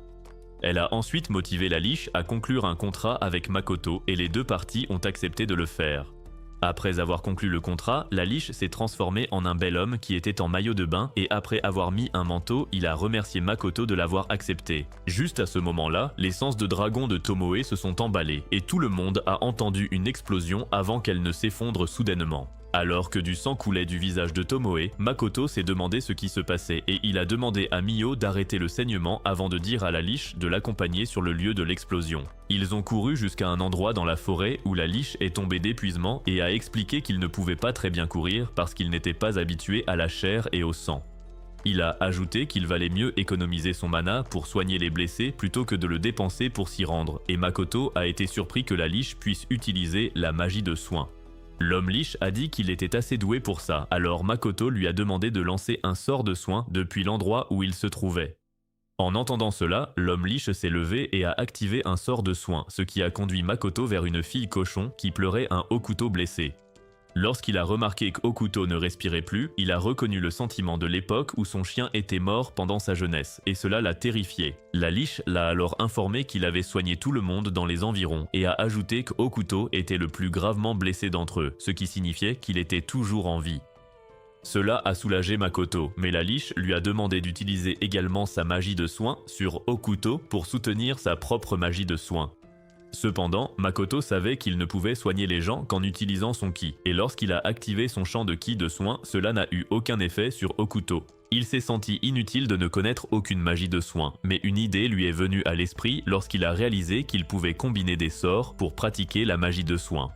Elle a ensuite motivé la liche à conclure un contrat avec Makoto et les deux parties ont accepté de le faire. Après avoir conclu le contrat, la liche s'est transformée en un bel homme qui était en maillot de bain et après avoir mis un manteau, il a remercié Makoto de l'avoir accepté. Juste à ce moment-là, les sens de dragon de Tomoe se sont emballés et tout le monde a entendu une explosion avant qu'elle ne s'effondre soudainement. Alors que du sang coulait du visage de Tomoe, Makoto s'est demandé ce qui se passait et il a demandé à Mio d'arrêter le saignement avant de dire à la liche de l'accompagner sur le lieu de l'explosion. Ils ont couru jusqu'à un endroit dans la forêt où la liche est tombée d'épuisement et a expliqué qu'il ne pouvait pas très bien courir parce qu'il n'était pas habitué à la chair et au sang. Il a ajouté qu'il valait mieux économiser son mana pour soigner les blessés plutôt que de le dépenser pour s'y rendre, et Makoto a été surpris que la liche puisse utiliser la magie de soin. L'homme liche a dit qu'il était assez doué pour ça, alors Makoto lui a demandé de lancer un sort de soin depuis l'endroit où il se trouvait. En entendant cela, l'homme liche s'est levé et a activé un sort de soin, ce qui a conduit Makoto vers une fille cochon qui pleurait un Hokuto blessé. Lorsqu'il a remarqué qu'Hokuto ne respirait plus, il a reconnu le sentiment de l'époque où son chien était mort pendant sa jeunesse, et cela l'a terrifié. La liche l'a alors informé qu'il avait soigné tout le monde dans les environs, et a ajouté qu'Hokuto était le plus gravement blessé d'entre eux, ce qui signifiait qu'il était toujours en vie. Cela a soulagé Makoto, mais la liche lui a demandé d'utiliser également sa magie de soin sur Hokuto pour soutenir sa propre magie de soin. Cependant, Makoto savait qu'il ne pouvait soigner les gens qu'en utilisant son ki, et lorsqu'il a activé son champ de ki de soin, cela n'a eu aucun effet sur Hokuto. Il s'est senti inutile de ne connaître aucune magie de soin, mais une idée lui est venue à l'esprit lorsqu'il a réalisé qu'il pouvait combiner des sorts pour pratiquer la magie de soin.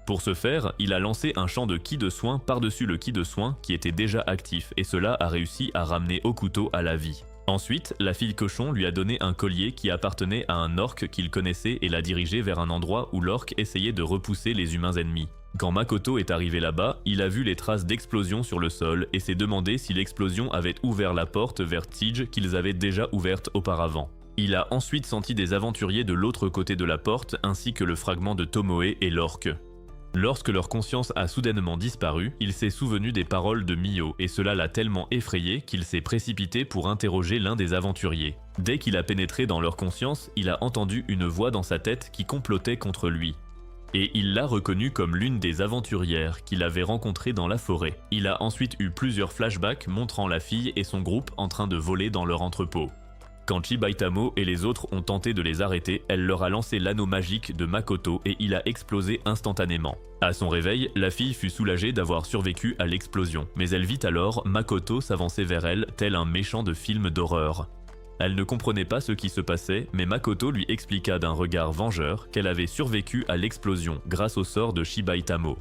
Pour ce faire, il a lancé un champ de ki de soin par-dessus le ki de soin qui était déjà actif, et cela a réussi à ramener Hokuto à la vie. Ensuite, la fille cochon lui a donné un collier qui appartenait à un orc qu'il connaissait et l'a dirigé vers un endroit où l'orc essayait de repousser les humains ennemis. Quand Makoto est arrivé là-bas, il a vu les traces d'explosion sur le sol et s'est demandé si l'explosion avait ouvert la porte vers Tige qu'ils avaient déjà ouverte auparavant. Il a ensuite senti des aventuriers de l'autre côté de la porte ainsi que le fragment de Tomoe et l'orc. Lorsque leur conscience a soudainement disparu, il s'est souvenu des paroles de Mio et cela l'a tellement effrayé qu'il s'est précipité pour interroger l'un des aventuriers. Dès qu'il a pénétré dans leur conscience, il a entendu une voix dans sa tête qui complotait contre lui. Et il l'a reconnue comme l'une des aventurières qu'il avait rencontrées dans la forêt. Il a ensuite eu plusieurs flashbacks montrant la fille et son groupe en train de voler dans leur entrepôt. Quand Chibaitamo et les autres ont tenté de les arrêter, elle leur a lancé l'anneau magique de Makoto et il a explosé instantanément. À son réveil, la fille fut soulagée d'avoir survécu à l'explosion, mais elle vit alors Makoto s'avancer vers elle tel un méchant de film d'horreur. Elle ne comprenait pas ce qui se passait, mais Makoto lui expliqua d'un regard vengeur qu'elle avait survécu à l'explosion grâce au sort de Shibaitamo.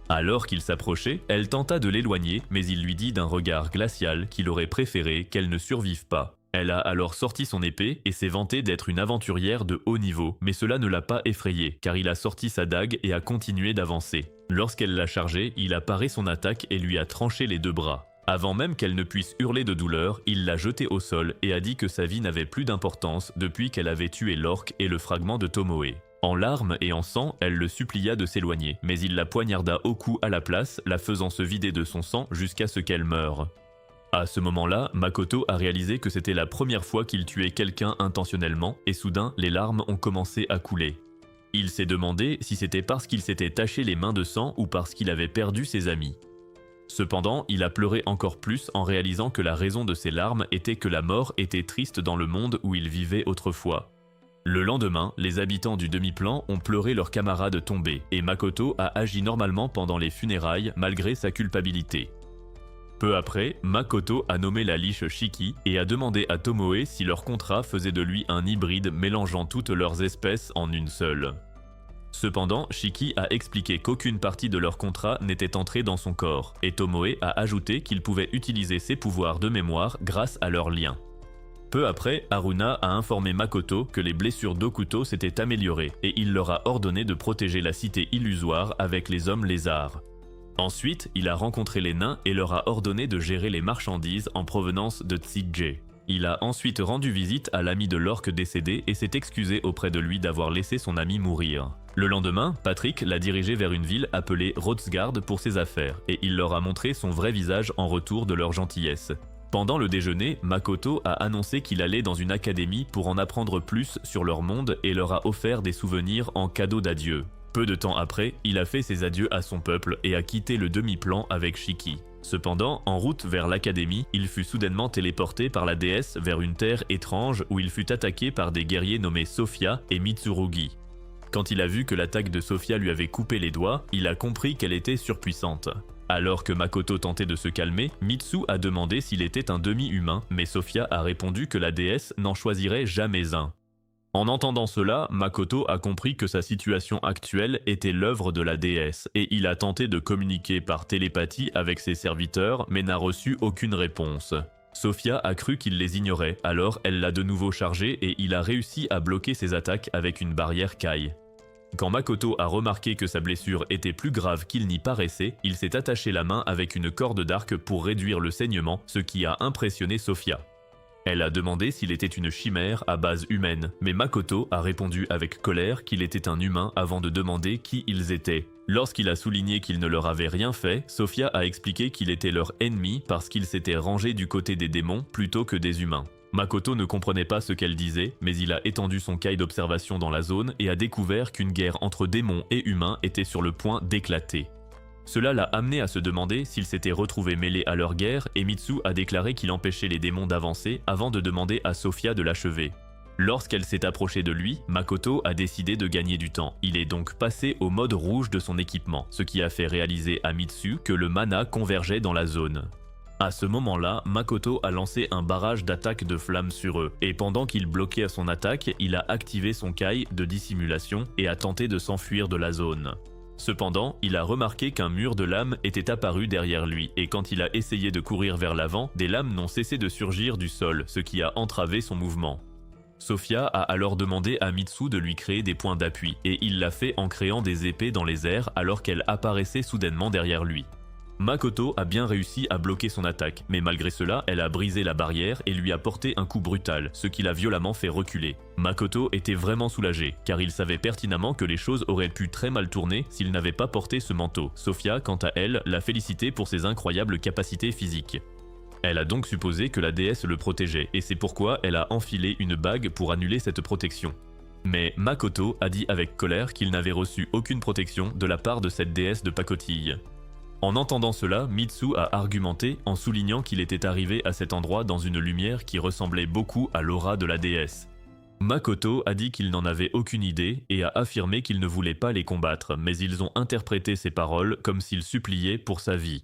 Alors qu'il s'approchait, elle tenta de l'éloigner, mais il lui dit d'un regard glacial qu'il aurait préféré qu'elle ne survive pas. Elle a alors sorti son épée et s'est vantée d'être une aventurière de haut niveau, mais cela ne l'a pas effrayée, car il a sorti sa dague et a continué d'avancer. Lorsqu'elle l'a chargée, il a paré son attaque et lui a tranché les 2 bras. Avant même qu'elle ne puisse hurler de douleur, il l'a jetée au sol et a dit que sa vie n'avait plus d'importance depuis qu'elle avait tué l'orque et le fragment de Tomoe. En larmes et en sang, elle le supplia de s'éloigner, mais il la poignarda au cou à la place, la faisant se vider de son sang jusqu'à ce qu'elle meure. À ce moment-là, Makoto a réalisé que c'était la première fois qu'il tuait quelqu'un intentionnellement, et soudain, les larmes ont commencé à couler. Il s'est demandé si c'était parce qu'il s'était taché les mains de sang ou parce qu'il avait perdu ses amis. Cependant, il a pleuré encore plus en réalisant que la raison de ses larmes était que la mort était triste dans le monde où il vivait autrefois. Le lendemain, les habitants du demi-plan ont pleuré leur camarade tombé, et Makoto a agi normalement pendant les funérailles malgré sa culpabilité. Peu après, Makoto a nommé la liche Shiki et a demandé à Tomoe si leur contrat faisait de lui un hybride mélangeant toutes leurs espèces en une seule. Cependant, Shiki a expliqué qu'aucune partie de leur contrat n'était entrée dans son corps, et Tomoe a ajouté qu'il pouvait utiliser ses pouvoirs de mémoire grâce à leur lien. Peu après, Haruna a informé Makoto que les blessures d'Okuto s'étaient améliorées et il leur a ordonné de protéger la cité illusoire avec les hommes lézards. Ensuite, il a rencontré les nains et leur a ordonné de gérer les marchandises en provenance de Tsijie. Il a ensuite rendu visite à l'ami de l'orque décédé et s'est excusé auprès de lui d'avoir laissé son ami mourir. Le lendemain, Patrick l'a dirigé vers une ville appelée Rothsgard pour ses affaires et il leur a montré son vrai visage en retour de leur gentillesse. Pendant le déjeuner, Makoto a annoncé qu'il allait dans une académie pour en apprendre plus sur leur monde et leur a offert des souvenirs en cadeau d'adieu. Peu de temps après, il a fait ses adieux à son peuple et a quitté le demi-plan avec Shiki. Cependant, en route vers l'académie, il fut soudainement téléporté par la déesse vers une terre étrange où il fut attaqué par des guerriers nommés Sophia et Mitsurugi. Quand il a vu que l'attaque de Sophia lui avait coupé les doigts, il a compris qu'elle était surpuissante. Alors que Makoto tentait de se calmer, Mitsu a demandé s'il était un demi-humain, mais Sophia a répondu que la déesse n'en choisirait jamais un. En entendant cela, Makoto a compris que sa situation actuelle était l'œuvre de la déesse, et il a tenté de communiquer par télépathie avec ses serviteurs, mais n'a reçu aucune réponse. Sophia a cru qu'il les ignorait, alors elle l'a de nouveau chargé et il a réussi à bloquer ses attaques avec une barrière Kai. Quand Makoto a remarqué que sa blessure était plus grave qu'il n'y paraissait, il s'est attaché la main avec une corde d'arc pour réduire le saignement, ce qui a impressionné Sophia. Elle a demandé s'il était une chimère à base humaine, mais Makoto a répondu avec colère qu'il était un humain avant de demander qui ils étaient. Lorsqu'il a souligné qu'il ne leur avait rien fait, Sophia a expliqué qu'il était leur ennemi parce qu'il s'était rangé du côté des démons plutôt que des humains. Makoto ne comprenait pas ce qu'elle disait, mais il a étendu son kai d'observation dans la zone et a découvert qu'une guerre entre démons et humains était sur le point d'éclater. Cela l'a amené à se demander s'il s'était retrouvé mêlé à leur guerre et Mitsu a déclaré qu'il empêchait les démons d'avancer avant de demander à Sophia de l'achever. Lorsqu'elle s'est approchée de lui, Makoto a décidé de gagner du temps. Il est donc passé au mode rouge de son équipement, ce qui a fait réaliser à Mitsu que le mana convergeait dans la zone. À ce moment-là, Makoto a lancé un barrage d'attaques de flammes sur eux, et pendant qu'il bloquait son attaque, il a activé son kai de dissimulation et a tenté de s'enfuir de la zone. Cependant, il a remarqué qu'un mur de lames était apparu derrière lui, et quand il a essayé de courir vers l'avant, des lames n'ont cessé de surgir du sol, ce qui a entravé son mouvement. Sophia a alors demandé à Mitsu de lui créer des points d'appui, et il l'a fait en créant des épées dans les airs alors qu'elle apparaissait soudainement derrière lui. Makoto a bien réussi à bloquer son attaque, mais malgré cela, elle a brisé la barrière et lui a porté un coup brutal, ce qui l'a violemment fait reculer. Makoto était vraiment soulagé, car il savait pertinemment que les choses auraient pu très mal tourner s'il n'avait pas porté ce manteau. Sophia, quant à elle, l'a félicité pour ses incroyables capacités physiques. Elle a donc supposé que la déesse le protégeait, et c'est pourquoi elle a enfilé une bague pour annuler cette protection. Mais Makoto a dit avec colère qu'il n'avait reçu aucune protection de la part de cette déesse de pacotille. En entendant cela, Mitsu a argumenté en soulignant qu'il était arrivé à cet endroit dans une lumière qui ressemblait beaucoup à l'aura de la déesse. Makoto a dit qu'il n'en avait aucune idée et a affirmé qu'il ne voulait pas les combattre, mais ils ont interprété ses paroles comme s'il suppliait pour sa vie.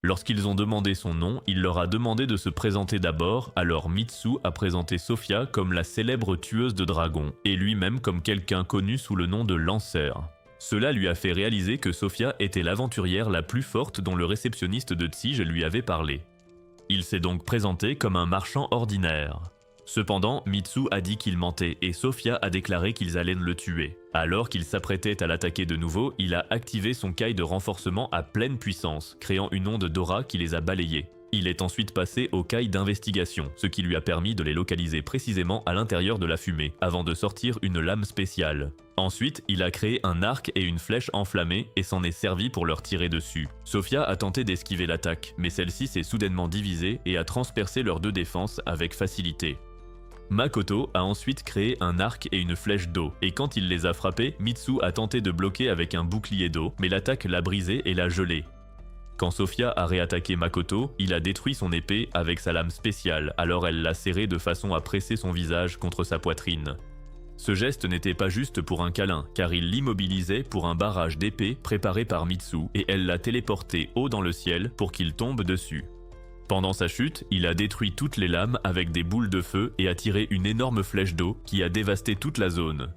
Lorsqu'ils ont demandé son nom, il leur a demandé de se présenter d'abord, alors Mitsu a présenté Sophia comme la célèbre tueuse de dragons, et lui-même comme quelqu'un connu sous le nom de Lancer. Cela lui a fait réaliser que Sophia était l'aventurière la plus forte dont le réceptionniste de Tige lui avait parlé. Il s'est donc présenté comme un marchand ordinaire. Cependant, Mitsu a dit qu'il mentait et Sophia a déclaré qu'ils allaient le tuer. Alors qu'il s'apprêtait à l'attaquer de nouveau, il a activé son Kai de renforcement à pleine puissance, créant une onde d'aura qui les a balayés. Il est ensuite passé au Kai d'investigation, ce qui lui a permis de les localiser précisément à l'intérieur de la fumée, avant de sortir une lame spéciale. Ensuite, il a créé un arc et une flèche enflammée et s'en est servi pour leur tirer dessus. Sophia a tenté d'esquiver l'attaque, mais celle-ci s'est soudainement divisée et a transpercé leurs deux défenses avec facilité. Makoto a ensuite créé un arc et une flèche d'eau, et quand il les a frappés, Mitsu a tenté de bloquer avec un bouclier d'eau, mais l'attaque l'a brisé et l'a gelé. Quand Sophia a réattaqué Makoto, il a détruit son épée avec sa lame spéciale, alors elle l'a serré de façon à presser son visage contre sa poitrine. Ce geste n'était pas juste pour un câlin, car il l'immobilisait pour un barrage d'épée préparé par Mitsu, et elle l'a téléporté haut dans le ciel pour qu'il tombe dessus. Pendant sa chute, il a détruit toutes les lames avec des boules de feu et a tiré une énorme flèche d'eau qui a dévasté toute la zone.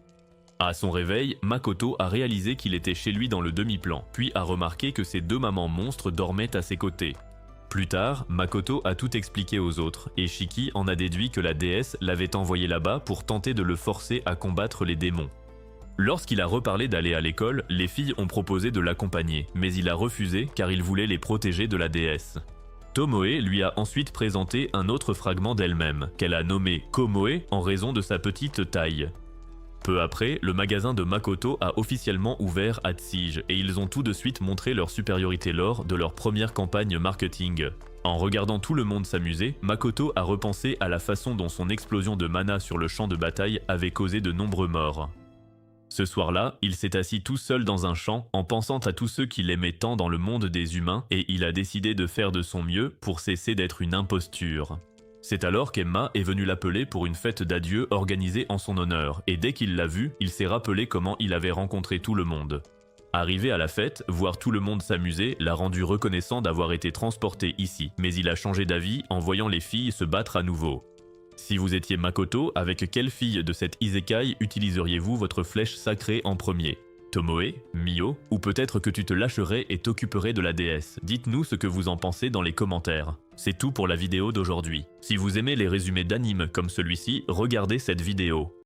À son réveil, Makoto a réalisé qu'il était chez lui dans le demi-plan, puis a remarqué que ses deux mamans monstres dormaient à ses côtés. Plus tard, Makoto a tout expliqué aux autres, et Shiki en a déduit que la déesse l'avait envoyé là-bas pour tenter de le forcer à combattre les démons. Lorsqu'il a reparlé d'aller à l'école, les filles ont proposé de l'accompagner, mais il a refusé car il voulait les protéger de la déesse. Tomoe lui a ensuite présenté un autre fragment d'elle-même, qu'elle a nommé Komoe en raison de sa petite taille. Peu après, le magasin de Makoto a officiellement ouvert à Tige et ils ont tout de suite montré leur supériorité lors de leur première campagne marketing. En regardant tout le monde s'amuser, Makoto a repensé à la façon dont son explosion de mana sur le champ de bataille avait causé de nombreux morts. Ce soir-là, il s'est assis tout seul dans un champ en pensant à tous ceux qu'il aimait tant dans le monde des humains et il a décidé de faire de son mieux pour cesser d'être une imposture. C'est alors qu'Emma est venue l'appeler pour une fête d'adieu organisée en son honneur et dès qu'il l'a vue, il s'est rappelé comment il avait rencontré tout le monde. Arrivé à la fête, voir tout le monde s'amuser l'a rendu reconnaissant d'avoir été transporté ici, mais il a changé d'avis en voyant les filles se battre à nouveau. Si vous étiez Makoto, avec quelle fille de cette isekai utiliseriez-vous votre flèche sacrée en premier? Tomoe, Mio, ou peut-être que tu te lâcherais et t'occuperais de la déesse? Dites-nous ce que vous en pensez dans les commentaires. C'est tout pour la vidéo d'aujourd'hui. Si vous aimez les résumés d'animes comme celui-ci, regardez cette vidéo.